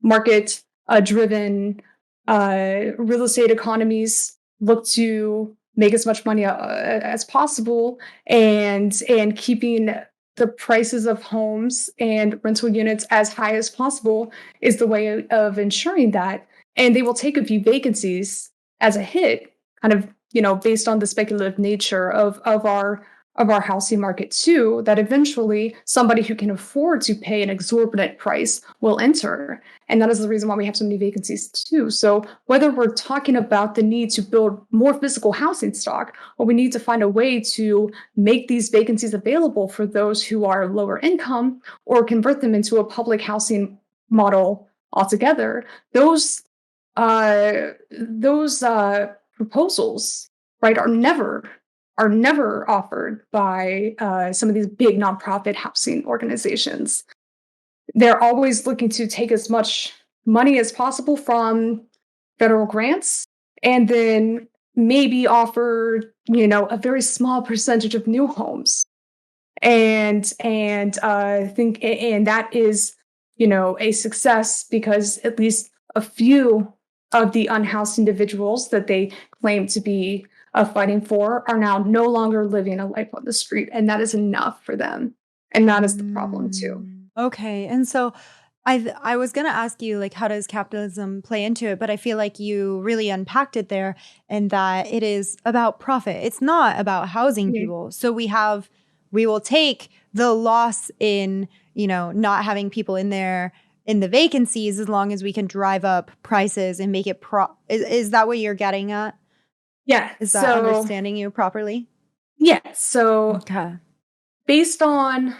S3: market driven real estate economies look to make as much money as possible, and keeping the prices of homes and rental units as high as possible is the way of ensuring that. And they will take a few vacancies as a hit, kind of based on the speculative nature of our housing market too, that eventually somebody who can afford to pay an exorbitant price will enter. And that is the reason why we have so many vacancies too. So whether we're talking about the need to build more physical housing stock, or we need to find a way to make these vacancies available for those who are lower income, or convert them into a public housing model altogether, those proposals, right, are never offered by some of these big nonprofit housing organizations. They're always looking to take as much money as possible from federal grants, and then maybe offer, a very small percentage of new homes. And that is, a success, because at least a few of the unhoused individuals that they claim to be fighting for are now no longer living a life on the street, and that is enough for them. And that is the problem too.
S2: Okay. And so I was going to ask you, like, how does capitalism play into it? But I feel like you really unpacked it there, and that it is about profit. It's not about housing people. So we will take the loss in, not having people in there in the vacancies, as long as we can drive up prices and make it is that what you're getting at?
S3: Yeah.
S2: Is that understanding you properly?
S3: Yeah. So
S2: Okay.
S3: based on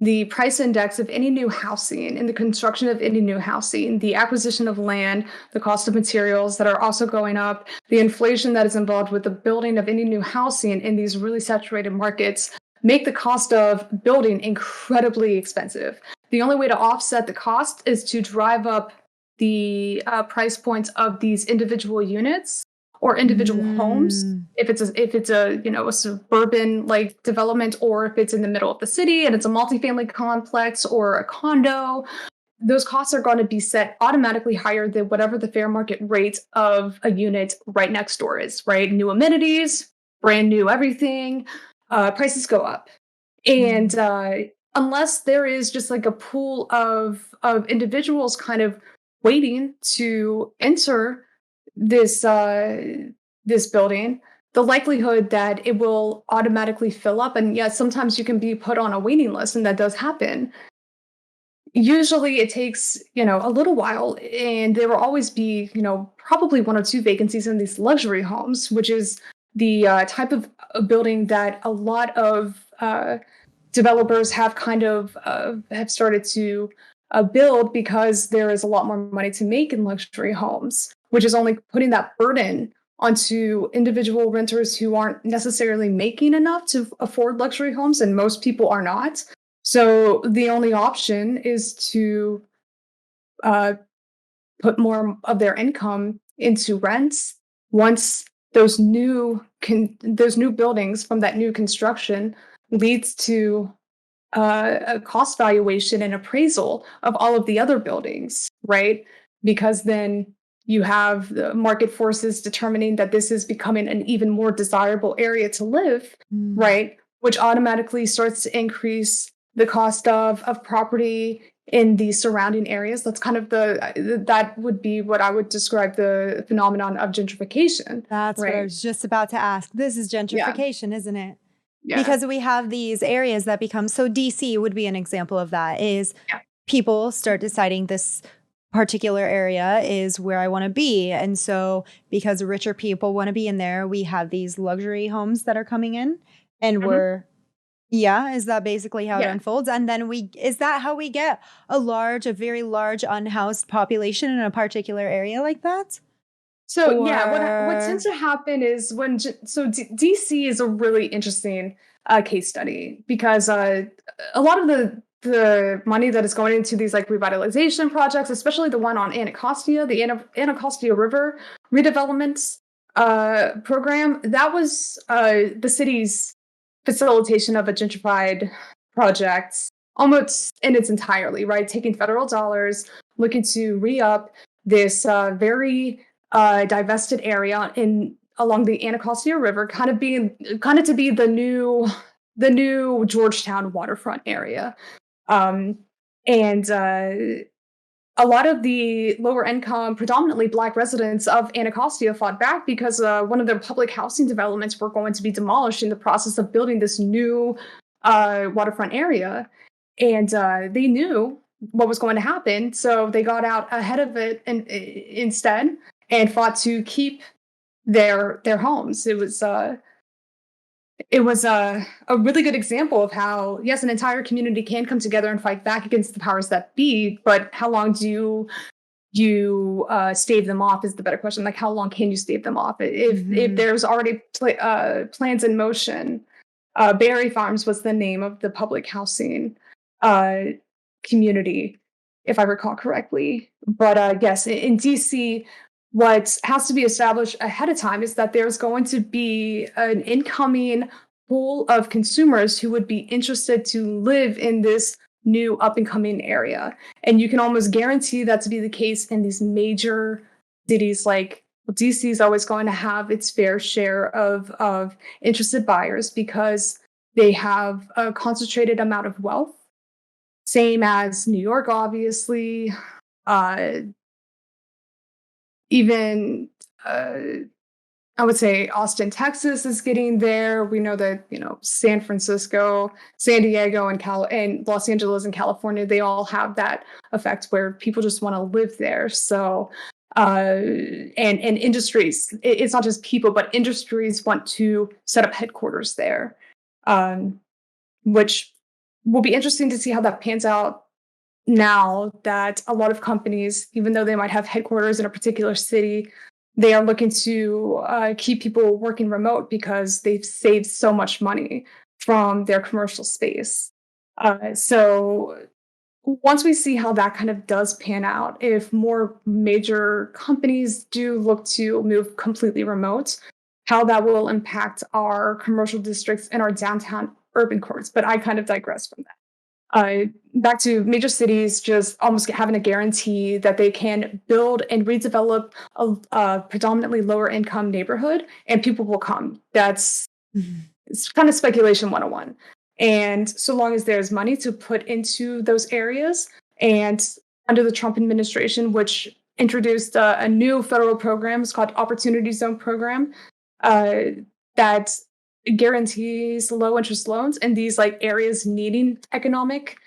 S3: the price index of any new housing and the construction of any new housing, the acquisition of land, the cost of materials that are also going up, the inflation that is involved with the building of any new housing in these really saturated markets, make the cost of building incredibly expensive. The only way to offset the cost is to drive up the price points of these individual units or individual homes. If it's a suburban like development, or if it's in the middle of the city and it's a multifamily complex or a condo, those costs are going to be set automatically higher than whatever the fair market rate of a unit right next door is, right? New amenities, brand new everything, prices go up. And unless there is just like a pool of individuals kind of waiting to enter this building, the likelihood that it will automatically fill up, and yes, sometimes you can be put on a waiting list, and that does happen. Usually it takes, a little while, and there will always be, probably one or two vacancies in these luxury homes, which is the type of building that a lot of developers have kind of have started to build, because there is a lot more money to make in luxury homes, which is only putting that burden onto individual renters who aren't necessarily making enough to afford luxury homes, and most people are not. So the only option is to put more of their income into rents. Once those new buildings from that new construction leads to a cost valuation and appraisal of all of the other buildings, right? Because then you have the market forces determining that this is becoming an even more desirable area to live, right? Which automatically starts to increase the cost of property in the surrounding areas. That's kind of that would be what I would describe the phenomenon of gentrification.
S2: That's
S3: right?
S2: what I was just about to ask. This is gentrification, isn't it?
S3: Yeah.
S2: Because we have these areas that become, so DC would be an example of that, is people start deciding this particular area is where I want to be. And so because richer people want to be in there, we have these luxury homes that are coming in, and is that basically how it unfolds? And then is that how we get a very large unhoused population in a particular area like that?
S3: So what tends to happen is DC is a really interesting case study, because a lot of the money that is going into these like revitalization projects, especially the one on Anacostia, the Anacostia River redevelopment program, that was the city's facilitation of a gentrified project almost in its entirety, right? Taking federal dollars, looking to re-up this very divested area along the Anacostia River, kind of to be the new Georgetown waterfront area. And a lot of the lower income, predominantly Black residents of Anacostia fought back because one of their public housing developments were going to be demolished in the process of building this new waterfront area. And they knew what was going to happen. So they got out ahead of it instead and fought to keep their homes. It was a really good example of how, yes, an entire community can come together and fight back against the powers that be, but how long do you stave them off is the better question. Like, how long can you stave them off? If there's already plans in motion. Berry Farms was the name of the public housing community, if I recall correctly. But yes, in DC, what has to be established ahead of time is that there's going to be an incoming pool of consumers who would be interested to live in this new up and coming area. And you can almost guarantee that to be the case in these major cities. Like, DC is always going to have its fair share of interested buyers because they have a concentrated amount of wealth. Same as New York, obviously. Even I would say Austin, Texas is getting there. We know that, San Francisco, San Diego, and Los Angeles and California, they all have that effect where people just want to live there. So, and industries, it's not just people, but industries want to set up headquarters there, which will be interesting to see how that pans out now that a lot of companies, even though they might have headquarters in a particular city, they are looking to keep people working remote because they've saved so much money from their commercial space. So once we see how that kind of does pan out, if more major companies do look to move completely remote, how that will impact our commercial districts and our downtown urban cores. But I kind of digress from that. Back to major cities just almost having a guarantee that they can build and redevelop a predominantly lower income neighborhood and people will come. It's kind of speculation 101. And so long as there's money to put into those areas, and under the Trump administration, which introduced a new federal program, it's called Opportunity Zone Program, that guarantees low interest loans in these areas needing economic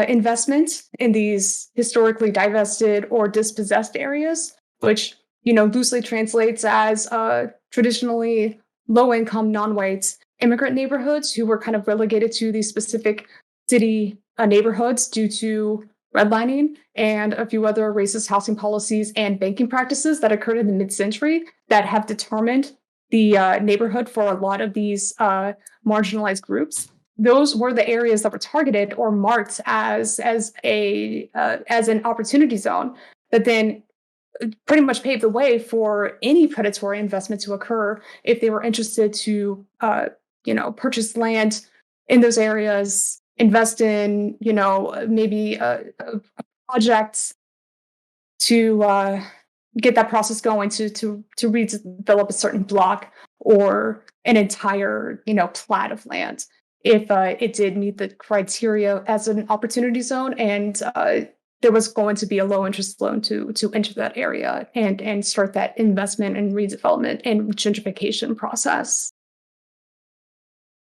S3: investment in these historically divested or dispossessed areas, which loosely translates as traditionally low income non-white immigrant neighborhoods who were kind of relegated to these specific city neighborhoods due to redlining and a few other racist housing policies and banking practices that occurred in the mid-century that have determined the neighborhood for a lot of these marginalized groups. Those were the areas that were targeted or marked as an opportunity zone that then pretty much paved the way for any predatory investment to occur if they were interested to purchase land in those areas, invest in maybe a project to get that process going to redevelop a certain block or an entire plat of land if it did meet the criteria as an opportunity zone and there was going to be a low interest loan to enter that area and start that investment and redevelopment and gentrification process.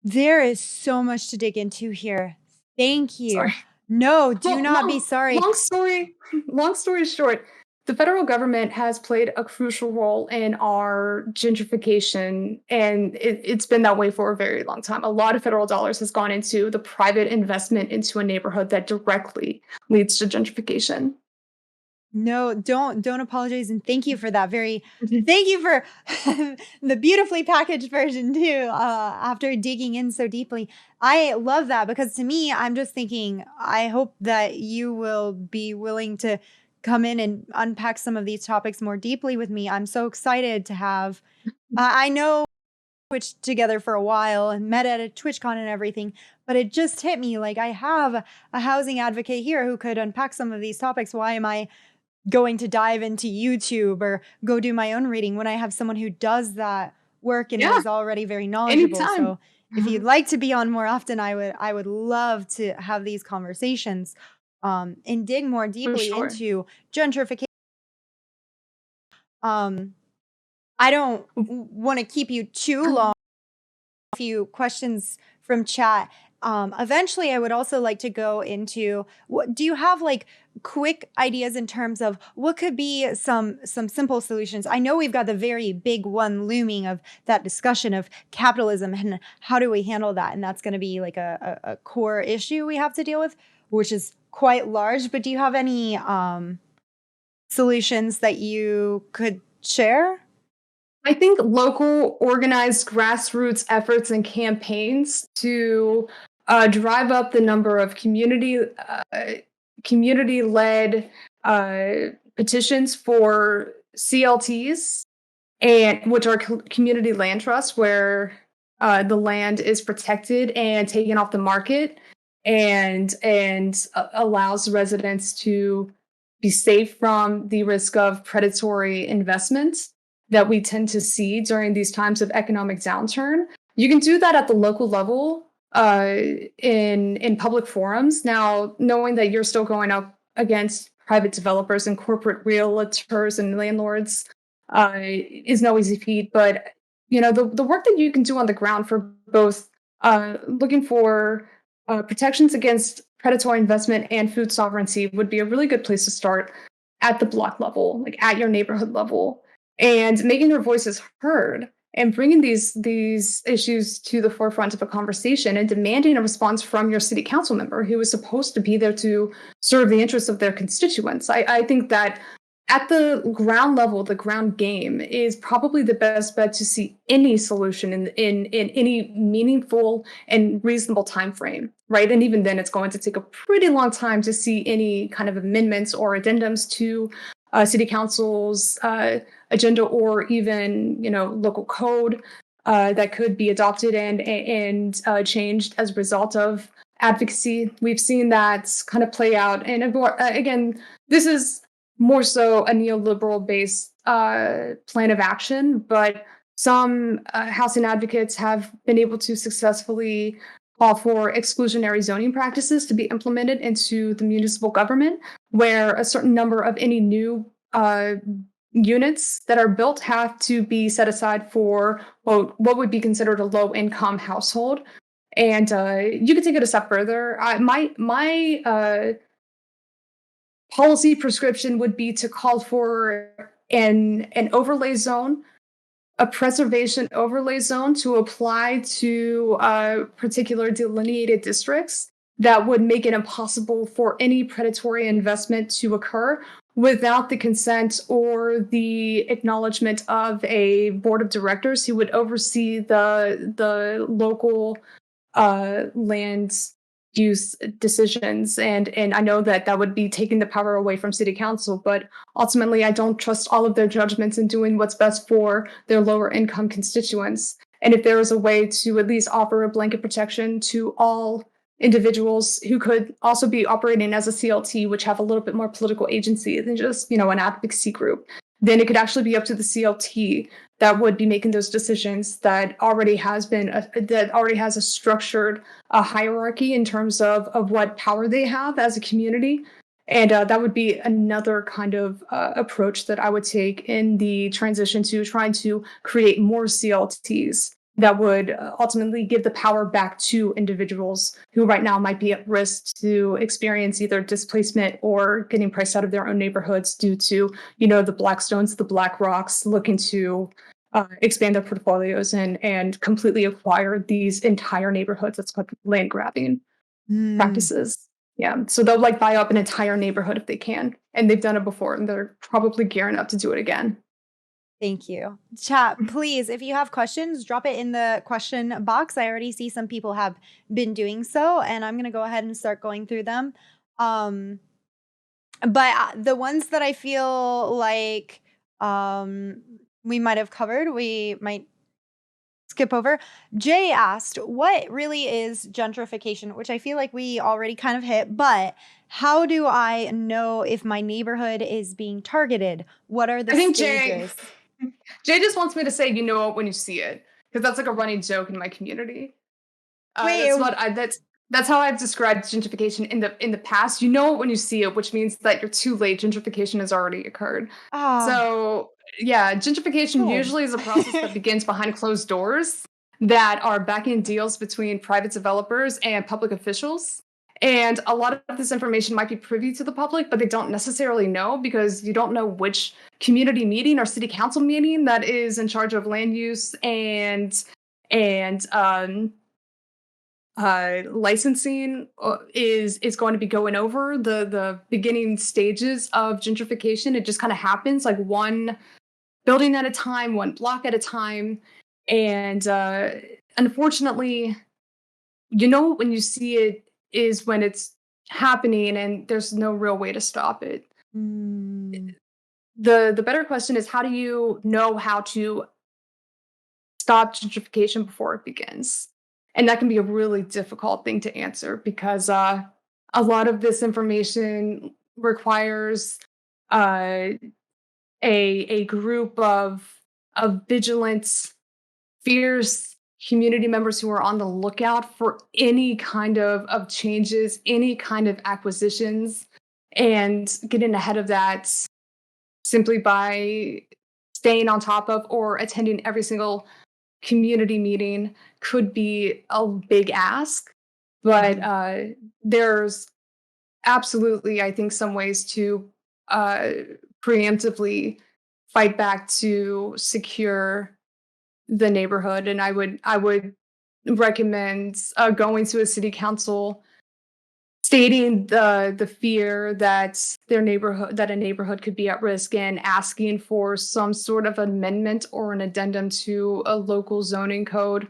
S2: There is so much to dig into here. Thank you.
S3: Sorry.
S2: No, do not be sorry.
S3: Long story short, the federal government has played a crucial role in our gentrification, and it's been that way for a very long time. A lot of federal dollars has gone into the private investment into a neighborhood that directly leads to gentrification.
S2: No, don't apologize, and thank you for that. Thank you for the beautifully packaged version too. After digging in so deeply, I love that because to me, I'm just thinking. I hope that you will be willing to come in and unpack some of these topics more deeply with me. I'm so excited to have. I know we Twitch together for a while and met at a TwitchCon and everything, but it just hit me like I have a housing advocate here who could unpack some of these topics. Why am I going to dive into YouTube or go do my own reading when I have someone who does that work and is already very knowledgeable?
S3: Anytime.
S2: So if you'd like to be on more often, I would love to have these conversations. and dig more deeply
S3: sure.
S2: into gentrification. I don't want to keep you too long. A few questions from chat. Eventually, I would also like to go into what do you have like quick ideas in terms of what could be some simple solutions? I know we've got the very big one looming of that discussion of capitalism and how do we handle that, and that's going to be like a core issue we have to deal with, which is quite large. But do you have any solutions that you could share?
S3: I think local organized grassroots efforts and campaigns to drive up the number of community led petitions for CLTs, and which are community land trusts, where the land is protected and taken off the market, and allows residents to be safe from the risk of predatory investments that we tend to see during these times of economic downturn. You can do that at the local level in public forums. Now, knowing that you're still going up against private developers and corporate realtors and landlords is no easy feat. But the work that you can do on the ground for both looking for protections against predatory investment and food sovereignty would be a really good place to start at the block level, like at your neighborhood level, and making their voices heard and bringing these issues to the forefront of a conversation and demanding a response from your city council member who is supposed to be there to serve the interests of their constituents. I think that at the ground level, the ground game is probably the best bet to see any solution in any meaningful and reasonable time frame, right? And even then, it's going to take a pretty long time to see any kind of amendments or addendums to city council's agenda, or even local code that could be adopted and changed as a result of advocacy. We've seen that kind of play out, and again, this is more so a neoliberal-based plan of action, but some housing advocates have been able to successfully call for exclusionary zoning practices to be implemented into the municipal government, where a certain number of any new units that are built have to be set aside for what would be considered a low-income household. And you can take it a step further. My policy prescription would be to call for an overlay zone, a preservation overlay zone, to apply to particular delineated districts that would make it impossible for any predatory investment to occur without the consent or the acknowledgement of a board of directors who would oversee the local land use decisions. And I know that would be taking the power away from city council, but ultimately I don't trust all of their judgments in doing what's best for their lower income constituents. And if there is a way to at least offer a blanket protection to all individuals who could also be operating as a CLT, which have a little bit more political agency than just an advocacy group, then it could actually be up to the CLT that would be making those decisions, that already has a structured hierarchy in terms of what power they have as a community. And that would be another kind of approach that I would take in the transition to trying to create more CLTs that would ultimately give the power back to individuals who right now might be at risk to experience either displacement or getting priced out of their own neighborhoods due to, the Blackstones, the BlackRocks looking to expand their portfolios and completely acquire these entire neighborhoods. That's called land grabbing practices. Yeah. So they'll buy up an entire neighborhood if they can. And they've done it before, and they're probably gearing up to do it again.
S2: Thank you. Chat, please, if you have questions, drop it in the question box. I already see some people have been doing so, and I'm going to go ahead and start going through them. But the ones that I feel like we might have covered, we might skip over. Jay asked, what really is gentrification? Which I feel like we already kind of hit, but how do I know if my neighborhood is being targeted? What are the stages?
S3: Jay just wants me to say, you know it when you see it, because that's like a running joke in my community.
S2: Wait,
S3: That's how I've described gentrification in the past. You know it when you see it, which means that you're too late. Gentrification has already occurred.
S2: Ah,
S3: So yeah, gentrification
S2: good.
S3: usually is a process that begins behind closed doors that are backing deals between private developers and public officials. And a lot of this information might be privy to the public, but they don't necessarily know because you don't know which community meeting or city council meeting that is in charge of land use and licensing is going to be going over the beginning stages of gentrification. It just kind of happens like one building at a time, one block at a time, and unfortunately, you know when you see it is when it's happening, and there's no real way to stop it.
S2: Mm,
S3: The better question is how do you know how to stop gentrification before it begins? And that can be a really difficult thing to answer because a lot of this information requires uh, a group of vigilant, fierce community members who are on the lookout for any kind of changes, any kind of acquisitions, and getting ahead of that simply by staying on top of or attending every single community meeting could be a big ask, but
S2: mhm.
S3: there's absolutely, I think, some ways to uh, preemptively fight back to secure the neighborhood. And I would recommend going to a city council stating the fear that a neighborhood could be at risk and asking for some sort of amendment or an addendum to a local zoning code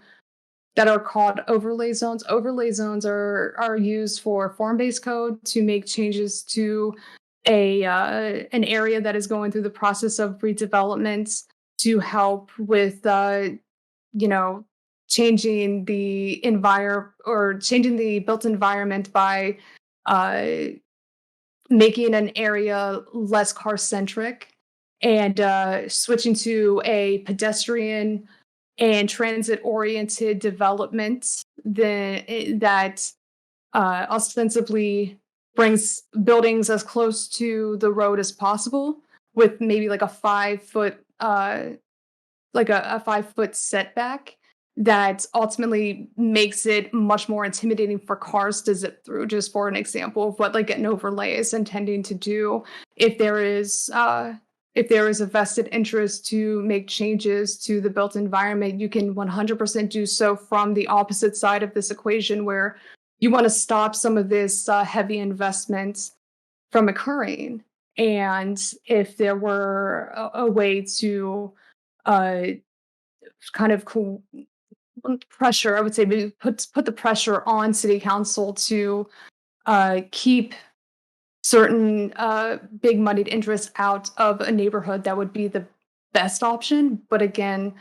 S3: that are called overlay zones. Overlay zones are used for form-based code to make changes to a an area that is going through the process of redevelopment to help with you know changing the changing the built environment by uh, making an area less car centric and switching to a pedestrian and transit oriented development that ostensibly brings buildings as close to the road as possible with maybe like a 5 foot a 5 foot setback that ultimately makes it much more intimidating for cars to zip through, just for an example of what like an overlay is intending to do. if there is uh if there is a vested interest to make changes to the built environment, you can 100% do so from the opposite side of this equation where you want to stop some of this heavy investment from occurring. And if there were a way to uh, kind of pressure, I would say maybe put the pressure on city council to keep certain big moneyed interests out of a neighborhood, that would be the best option. But again,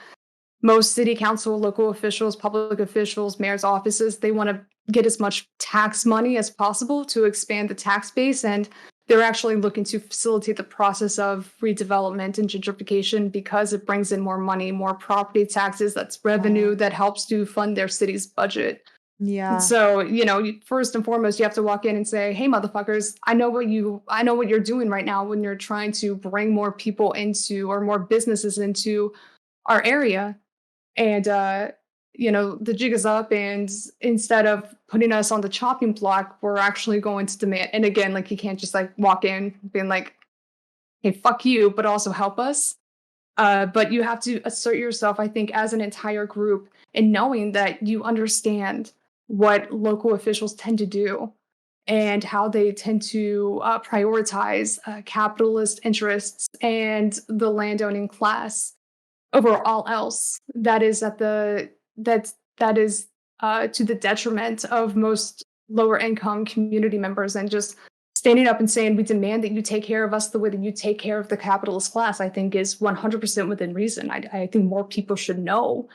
S3: most city council, local officials, public officials, mayor's offices, they want to get as much tax money as possible to expand the tax base. And they're actually looking to facilitate the process of redevelopment and gentrification because it brings in more money, more property taxes. That's revenue that helps to fund their city's budget. And
S2: Yeah.
S3: so, first and foremost, you have to walk in and say, "Hey, motherfuckers, I know what you're doing right now when you're trying to bring more people into or more businesses into our area." And the jig is up, and instead of putting us on the chopping block, we're actually going to demand. And again, like, you can't just like walk in being like, "Hey, fuck you," but also help us. But you have to assert yourself, I think, as an entire group, and knowing that you understand what local officials tend to do and how they tend to prioritize capitalist interests and the landowning class over all else. That is that is to the detriment of most lower income community members. And just standing up and saying, "We demand that you take care of us the way that you take care of the capitalist class," I think is 100% within reason. I think more people should know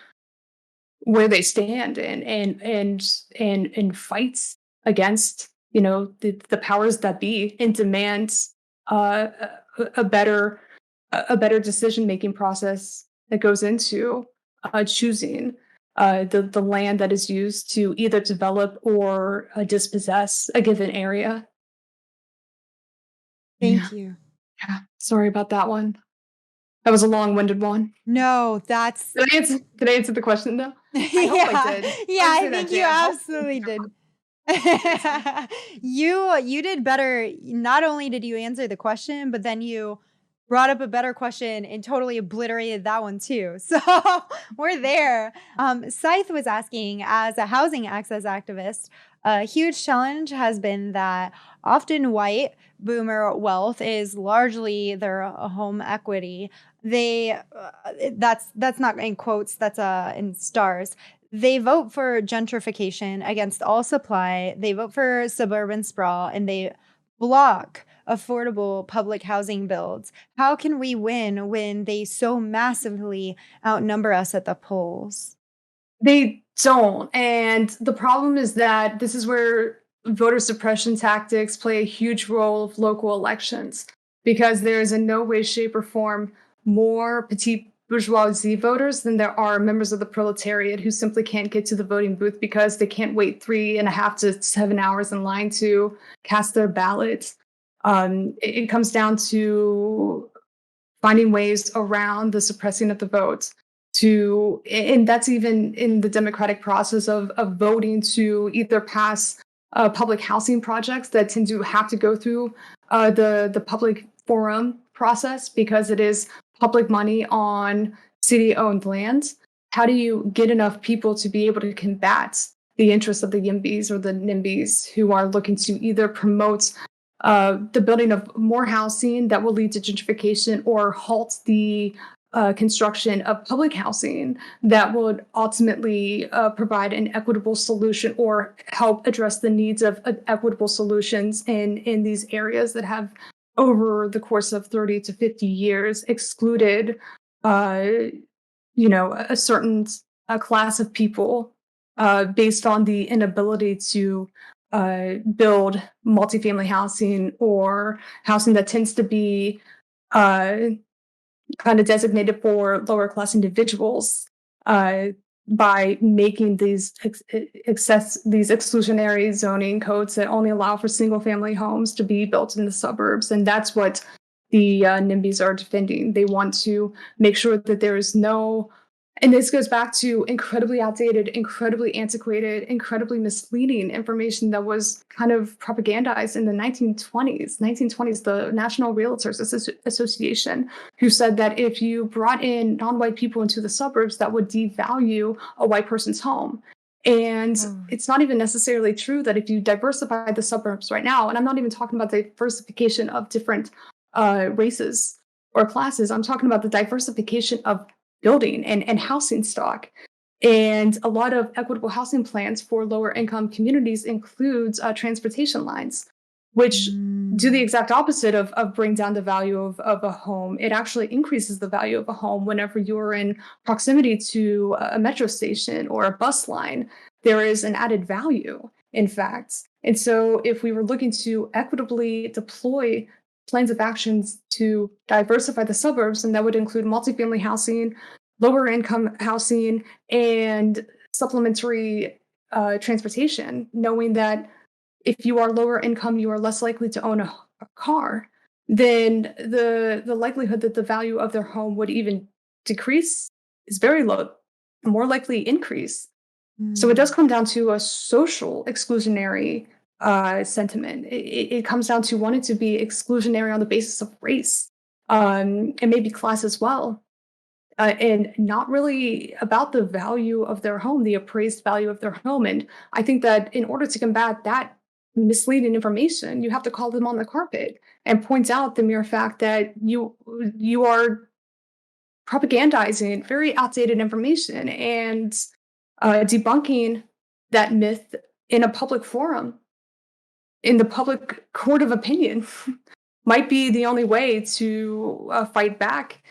S3: where they stand and fights against the powers that be, and demands uh, a better a better decision making process that goes into choosing the land that is used to either develop or dispossess a given area. Yeah.
S2: Thank you.
S3: Yeah. Sorry about that one. That was a long-winded one.
S2: No, that's
S3: Did I answer the question though? I hope I
S2: yeah.
S3: did.
S2: Yeah,
S3: I'd
S2: I
S3: say that,
S2: think you
S3: Jay. I hope
S2: absolutely did.
S3: answer.
S2: You did better. Not only did you answer the question, but then you brought up a better question and totally obliterated that one too. So we're there. Scythe was asking, as a housing access activist, a huge challenge has been that often white boomer wealth is largely their home equity. They that's not in quotes, that's in stars. They vote for gentrification against all supply. They vote for suburban sprawl, and they block affordable public housing builds. How can we win when they so massively outnumber us at the polls?
S3: They don't. And the problem is that this is where voter suppression tactics play a huge role of local elections, because there is in no way, shape, or form more petite bourgeoisie voters than there are members of the proletariat who simply can't get to the voting booth because they can't wait 3.5 to 7 hours in line to cast their ballots. It comes down to finding ways around the suppressing of the votes and that's even in the democratic process of voting to either pass public housing projects that tend to have to go through the public forum process because it is public money on city-owned land. How do you get enough people to be able to combat the interests of the YIMBYs or the NIMBYs who are looking to either promote the building of more housing that will lead to gentrification or halt the construction of public housing that would ultimately provide an equitable solution or help address the needs of equitable solutions in these areas that have, over the course of 30 to 50 years, excluded, a certain class of people based on the inability to build multifamily housing or housing that tends to be kind of designated for lower class individuals by making these these exclusionary zoning codes that only allow for single family homes to be built in the suburbs. And that's what the NIMBYs are defending. They want to make sure that there is no, and this goes back to incredibly outdated, incredibly antiquated, incredibly misleading information that was kind of propagandized in the 1920s. 1920s, the National Realtors Association, who said that if you brought in non-white people into the suburbs, that would devalue a white person's home. And it's not even necessarily true that if you diversify the suburbs right now, and I'm not even talking about the diversification of different races or classes, I'm talking about the diversification of building and housing stock. And a lot of equitable housing plans for lower income communities includes transportation lines, which do the exact opposite of bring down the value of a home. It actually increases the value of a home whenever you're in proximity to a metro station or a bus line. There is an added value, in fact. And so if we were looking to equitably deploy plans of actions to diversify the suburbs, and that would include multifamily housing, lower income housing, and supplementary transportation, knowing that if you are lower income, you are less likely to own a car, then the likelihood that the value of their home would even decrease is very low, more likely increase. So it does come down to a social exclusionary sentiment. It comes down to wanting to be exclusionary on the basis of race and maybe class as well. And not really about the value of their home, the appraised value of their home. And I think that in order to combat that misleading information, you have to call them on the carpet and point out the mere fact that you are propagandizing very outdated information and debunking that myth in a public forum, in the public court of opinion, might be the only way to fight back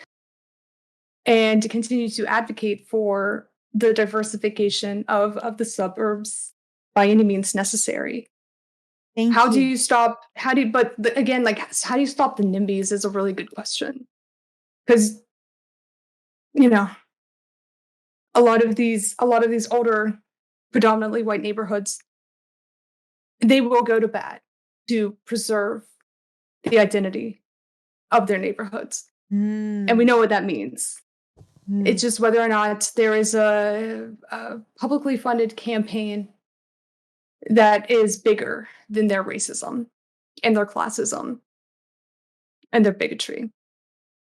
S3: and to continue to advocate for the diversification of the suburbs by any means necessary.
S2: Thank
S3: How do
S2: you.
S3: you stop? Again, like, how do you stop the NIMBYs is a really good question. Because, you know, a lot of these older, predominantly white neighborhoods, they will go to bat to preserve the identity of their neighborhoods. And we
S2: Mm,
S3: know what that means.
S2: mm.
S3: It's just whether or not there is a publicly funded campaign that is bigger than their racism and their classism and their bigotry.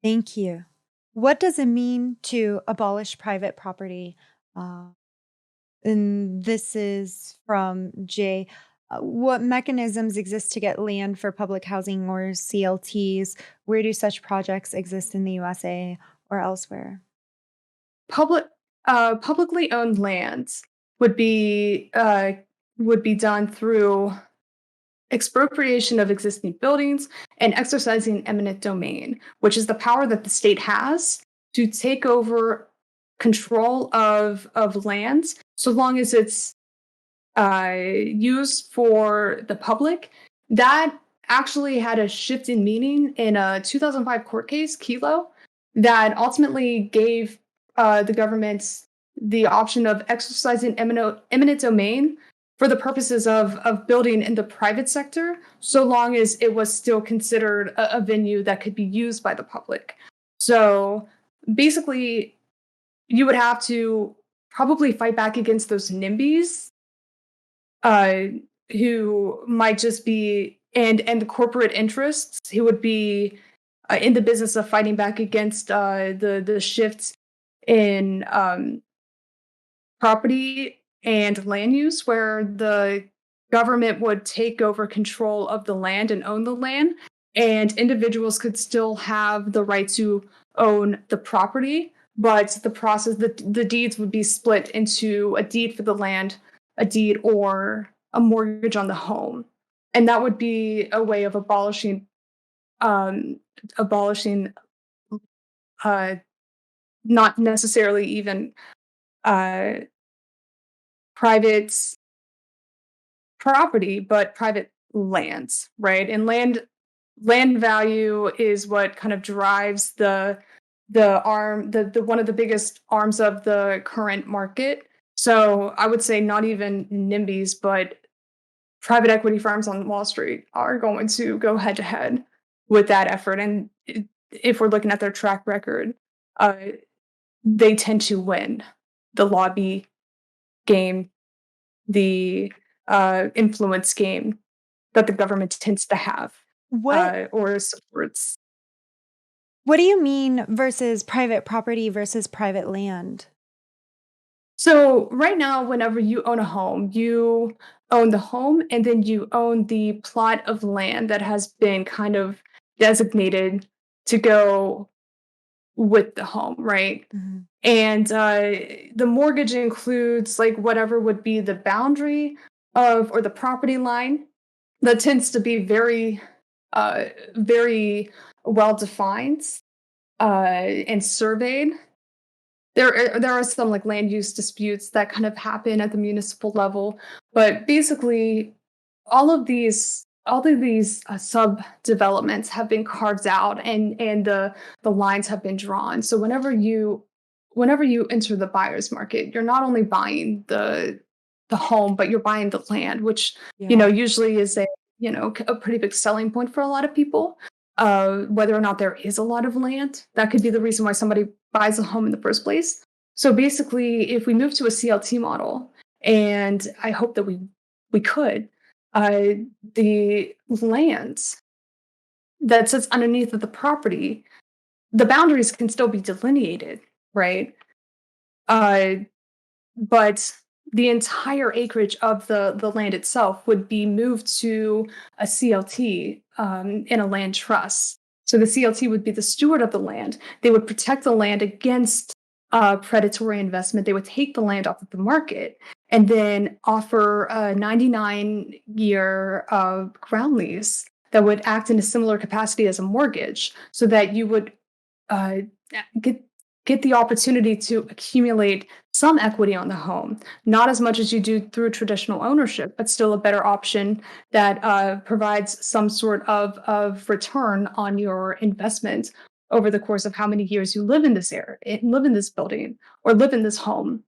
S2: Thank you. What does it mean to abolish private property? Uh, and this is from Jay. What mechanisms exist to get land for public housing or CLTs? Where do such projects exist in the USA or elsewhere?
S3: Public, publicly owned lands would be done through expropriation of existing buildings and exercising eminent domain, which is the power that the state has to take over control of lands, so long as it's used for the public. That actually had a shift in meaning in a 2005 court case, Kelo, that ultimately gave the government the option of exercising eminent domain for the purposes of building in the private sector, so long as it was still considered a venue that could be used by the public. So basically, you would have to probably fight back against those NIMBYs uh, who might just be, and the corporate interests who would be in the business of fighting back against the shifts in property and land use, where the government would take over control of the land and own the land, and individuals could still have the right to own the property, but the deeds would be split into a deed for the land, a deed, or a mortgage on the home. And that would be a way of abolishing uh, not necessarily even uh, private property, but private lands, right? And land value is what kind of drives the one of the biggest arms of the current market. So I would say not even NIMBYs, but private equity firms on Wall Street are going to go head to head with that effort. And if we're looking at their track record, uh, they tend to win the lobby game, the influence game that the government tends to have
S2: What
S3: or supports.
S2: what do you mean versus private property versus private land?
S3: So right now, whenever you own a home, you own the home and then you own the plot of land that has been kind of designated to go with the home, right?
S2: Mhm.
S3: And the mortgage includes like whatever would be the boundary of or the property line that tends to be very well defined and surveyed. There are some like land use disputes that kind of happen at the municipal level, but basically all of these sub developments have been carved out, and the lines have been drawn. So whenever you enter the buyer's market, you're not only buying the home, but you're buying the land, which
S2: Yeah.
S3: usually is a pretty big selling point for a lot of people. Whether or not there is a lot of land, that could be the reason why somebody buys a home in the first place. So basically, if we move to a CLT model, and I hope that we could, uh, the lands that sits underneath of the property, the boundaries can still be delineated, right? Uh, but the entire acreage of the land itself would be moved to a CLT in a land trust. So the CLT would be the steward of the land. They would protect the land against predatory investment. They would take the land off of the market and then offer a 99-year ground lease that would act in a similar capacity as a mortgage, so that you would uh, get the opportunity to accumulate some equity on the home, not as much as you do through traditional ownership, but still a better option that provides some sort of return on your investment over the course of how many years you live in this area, live in this building, or live in this home.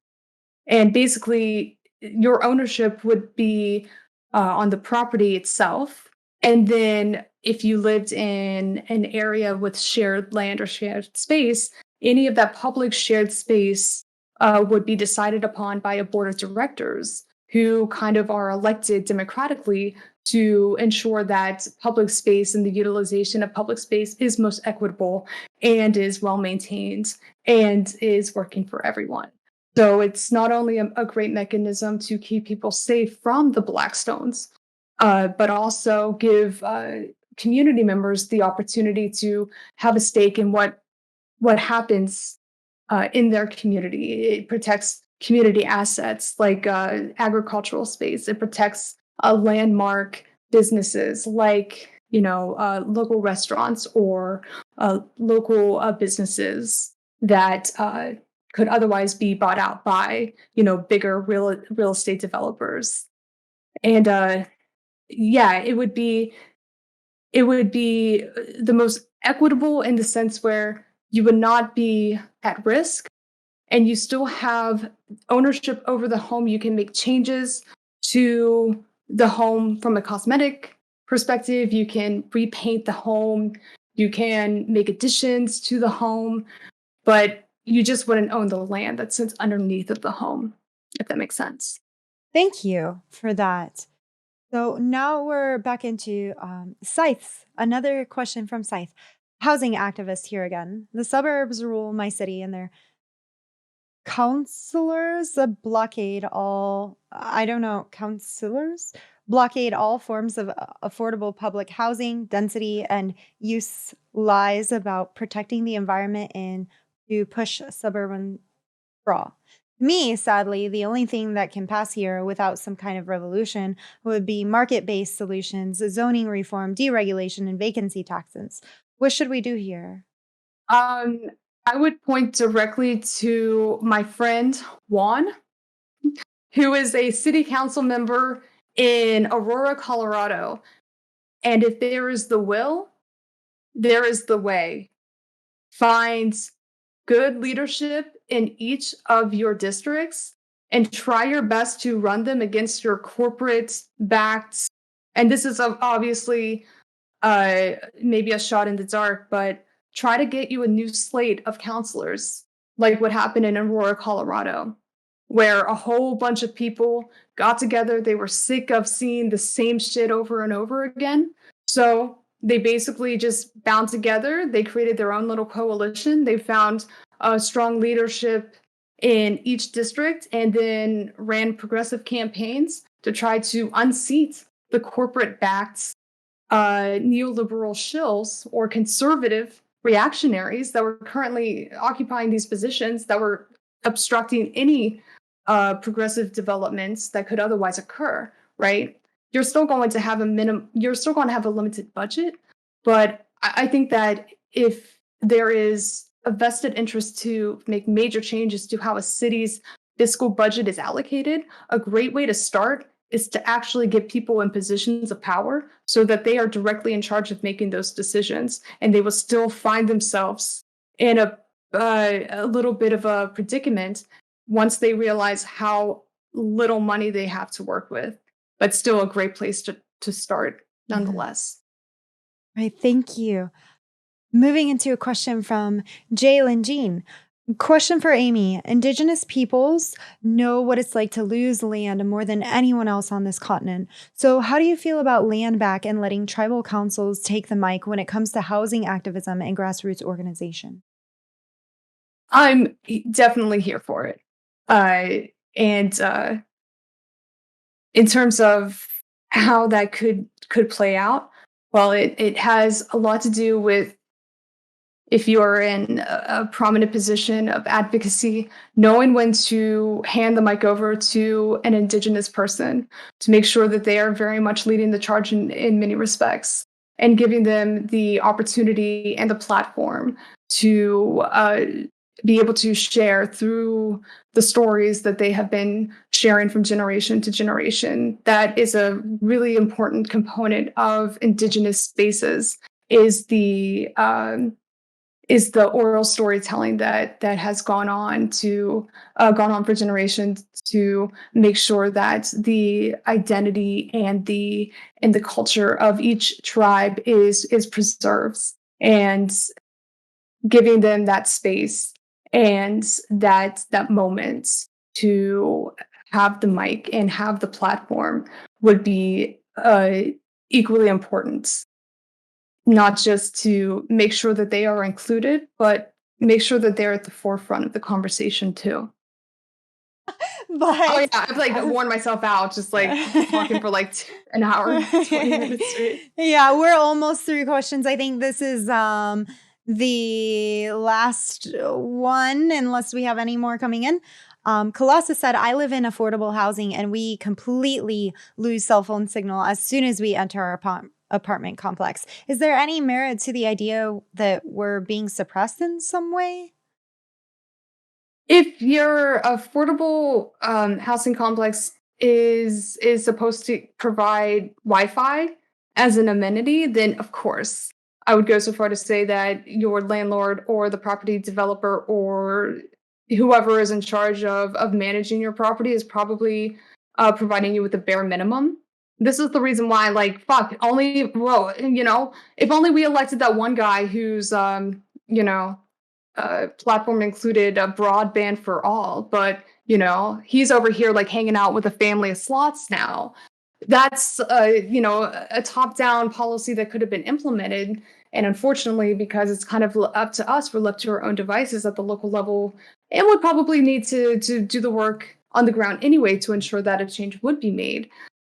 S3: And basically, your ownership would be on the property itself. And then if you lived in an area with shared land or shared space, any of that public shared space would be decided upon by a board of directors who kind of are elected democratically to ensure that public space and the utilization of public space is most equitable and is well maintained and is working for everyone. So it's not only a great mechanism to keep people safe from the Blackstones, but also give community members the opportunity to have a stake in what happens in their community. It protects community assets like agricultural space. It protects landmark businesses like local restaurants or local businesses that could otherwise be bought out by bigger real estate developers. And it would be the most equitable in the sense where you would not be at risk and you still have ownership over the home. You can make changes to the home from a cosmetic perspective. You can repaint the home. You can make additions to the home, but you just wouldn't own the land that sits underneath of the home, if that makes sense.
S2: Thank you for that. So now we're back into Scythe. Another question from Scythe. Housing activist here again. The suburbs rule my city and their councillors blockade all forms of affordable public housing, density, and use lies about protecting the environment and to push suburban sprawl. Me, sadly, the only thing that can pass here without some kind of revolution would be market-based solutions, zoning reform, deregulation, and vacancy taxes. What should we do here?
S3: I would point directly to my friend Juan, who is a city council member in Aurora, Colorado. And if there is the will, there is the way. Find good leadership in each of your districts and try your best to run them against your corporate backed. And this is obviously maybe a shot in the dark, but try to get you a new slate of counselors, like what happened in Aurora, Colorado, where a whole bunch of people got together. They were sick of seeing the same shit over and over again. So they basically just bound together. They created their own little coalition. They found strong leadership in each district and then ran progressive campaigns to try to unseat the corporate-backed neoliberal shills or conservative reactionaries that were currently occupying these positions that were obstructing any progressive developments that could otherwise occur, right? You're still going to have a limited budget, but I think that if there is a vested interest to make major changes to how a city's fiscal budget is allocated, a great way to start is to actually get people in positions of power so that they are directly in charge of making those decisions, and they will still find themselves in a little bit of a predicament once they realize how little money they have to work with, but still a great place to start nonetheless.
S2: Right, thank you. Moving into a question from Jalen Jean. Question for Amy. Indigenous peoples know what it's like to lose land more than anyone else on this continent. So how do you feel about land back and letting tribal councils take the mic when it comes to housing activism and grassroots organization?
S3: I'm definitely here for it. And in terms of how that could play out, well, it has a lot to do with if you're in a prominent position of advocacy, knowing when to hand the mic over to an Indigenous person to make sure that they are very much leading the charge in many respects and giving them the opportunity and the platform to be able to share through the stories that they have been sharing from generation to generation. That is a really important component of Indigenous spaces, is the is the oral storytelling that has gone on for generations to make sure that the identity and the culture of each tribe is preserved, and giving them that space and that moment to have the mic and have the platform would be equally important, not just to make sure that they are included, but make sure that they're at the forefront of the conversation too. Oh yeah,
S2: But
S3: I've like worn myself out just like talking for like an hour, 20 minutes straight.
S2: yeah, we're almost through questions. I think this is the last one, unless we have any more coming in. Colossus said, I live in affordable housing and we completely lose cell phone signal as soon as we enter our apartment complex. Is there any merit to the idea that we're being suppressed in some way?
S3: If your affordable housing complex is supposed to provide Wi-Fi as an amenity, then of course I would go so far to say that your landlord or the property developer or whoever is in charge of managing your property is probably providing you with the bare minimum. This is the reason why, like, fuck, only, well, if only we elected that one guy who's, platform included a broadband for all, but he's over here like hanging out with a family of slots now. That's a top-down policy that could have been implemented, and unfortunately, because it's kind of up to us, we're left to our own devices at the local level, and would probably need to do the work on the ground anyway to ensure that a change would be made.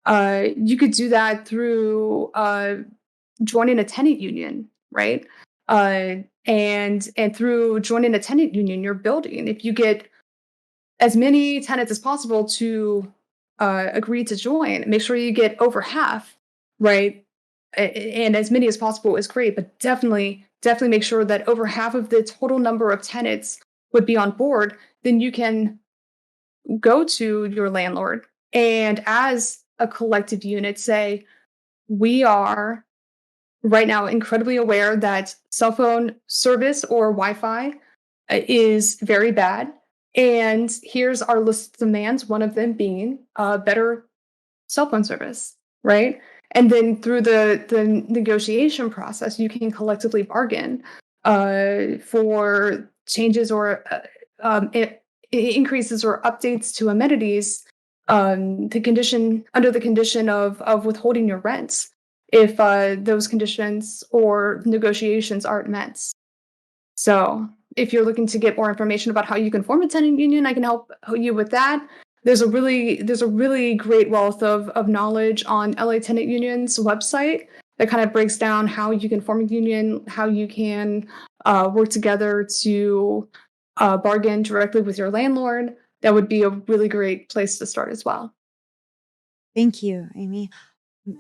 S3: You could do that through joining a tenant union, right? And through joining a tenant union, your building, if you get as many tenants as possible to agree to join, make sure you get over half, right? And as many as possible is great, but definitely make sure that over half of the total number of tenants would be on board. Then you can go to your landlord and, as a collective unit, say, we are right now incredibly aware that cell phone service or Wi-Fi is very bad. And here's our list of demands, one of them being better cell phone service, right? And then through the negotiation process, you can collectively bargain for changes or increases or updates to amenities, under the condition of withholding your rents if those conditions or negotiations aren't met. So if you're looking to get more information about how you can form a tenant union, I can help you with that. There's a really great wealth of knowledge on LA Tenant Union's website that kind of breaks down how you can form a union, how you can work together to bargain directly with your landlord. That would be a really great place to start as well.
S2: Thank you, Amy.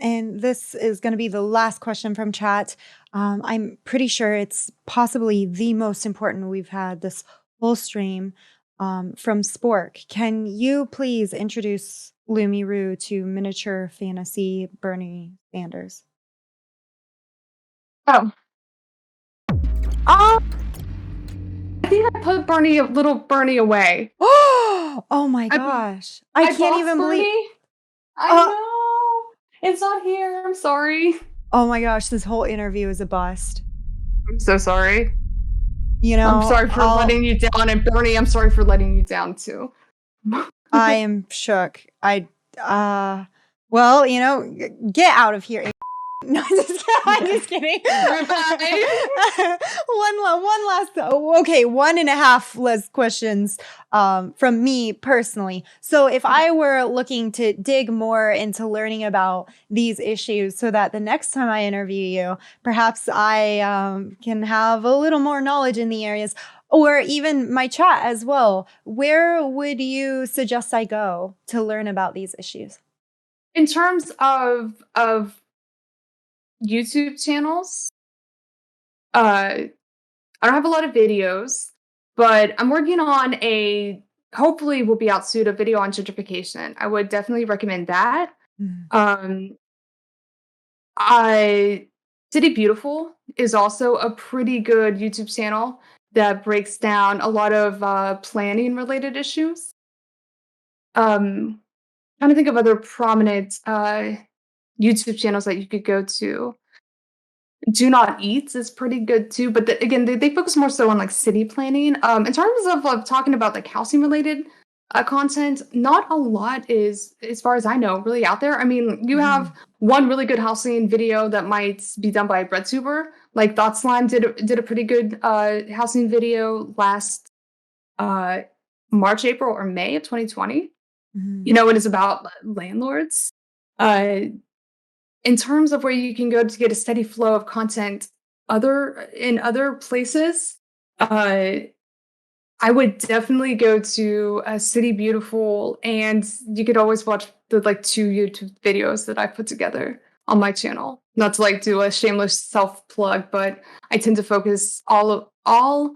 S2: And this is going to be the last question from chat. I'm pretty sure it's possibly the most important we've had this whole stream, from Spork. Can you please introduce Lumiru to miniature fantasy Bernie Sanders?
S3: Oh. I think I put little Bernie away.
S2: Oh my gosh. I can't even believe.
S3: I know. It's not here. I'm sorry.
S2: Oh my gosh, this whole interview is a bust.
S3: I'm so sorry.
S2: I'm
S3: sorry for letting you down, and Bernie, I'm sorry for letting you down too.
S2: I am shook. Well, get out of here. No, I'm just kidding. One last, okay, 1.5 less questions from me personally. So if I were looking to dig more into learning about these issues so that the next time I interview you, perhaps I can have a little more knowledge in the areas, or even my chat as well, where would you suggest I go to learn about these issues?
S3: In terms of YouTube channels, I don't have a lot of videos, but I'm working on hopefully will be out soon, a video on gentrification. I would definitely recommend that.
S2: Mm.
S3: City Beautiful is also a pretty good YouTube channel that breaks down a lot of planning related issues. Um, Trying to think of other prominent YouTube channels that you could go to. Do Not Eats is pretty good too, but again, they focus more so on like city planning. In terms of talking about like housing related content, not a lot is, as far as I know, really out there. I mean, you have one really good housing video that might be done by a breadtuber. Like Thought Slime did a pretty good housing video last March, April, or May of 2020. You know, it is about landlords. In terms of where you can go to get a steady flow of content in other places, I would definitely go to City Beautiful, and you could always watch the like 2 YouTube videos that I put together on my channel. Not to like do a shameless self plug, but I tend to focus all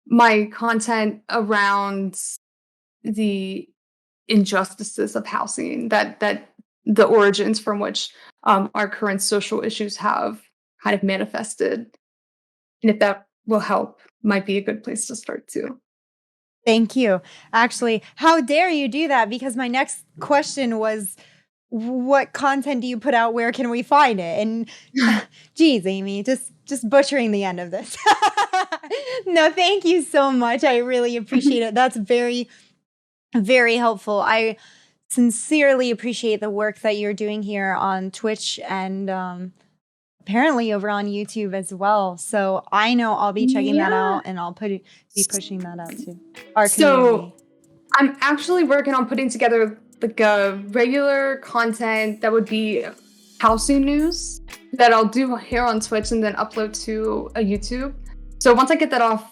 S3: my content around the injustices of housing, that the origins from which our current social issues have kind of manifested. And if that will help, might be a good place to start too.
S2: Thank you. Actually, how dare you do that? Because my next question was, what content do you put out? Where can we find it? And geez, Amy, just butchering the end of this. No, thank you so much. I really appreciate it. That's very, very helpful. I sincerely appreciate the work that you're doing here on Twitch and apparently over on YouTube as well. So I know I'll be checking that out, and I'll be pushing that out to our community.
S3: I'm actually working on putting together like a regular content that would be housing news that I'll do here on Twitch and then upload to a YouTube. So once I get that off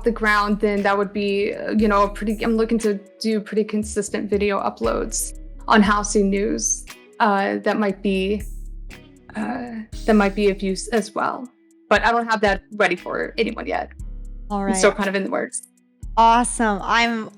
S3: the ground, then that would be, I'm looking to do pretty consistent video uploads on housing news that might be of use as well. But I don't have that ready for anyone yet.
S2: All right.
S3: It's still kind of in the works.
S2: Awesome.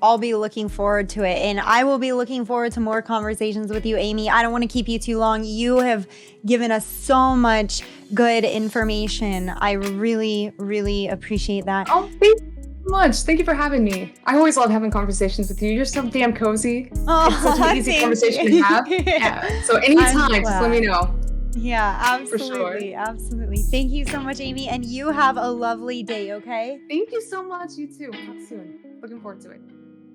S2: I'll be looking forward to it, and I will be looking forward to more conversations with you, Amy. I don't want to keep you too long. You have given us so much good information. I really, really appreciate that.
S3: Oh, thank you so much. Thank you for having me. I always love having conversations with you. You're so damn cozy.
S2: Oh,
S3: it's such an easy conversation to have. Yeah. So anytime, just let me know.
S2: Yeah, absolutely.
S3: For sure.
S2: Absolutely. Thank you so much, Amy. And you have a lovely day, okay?
S3: Thank you so much. You too. Talk soon. Looking forward to it.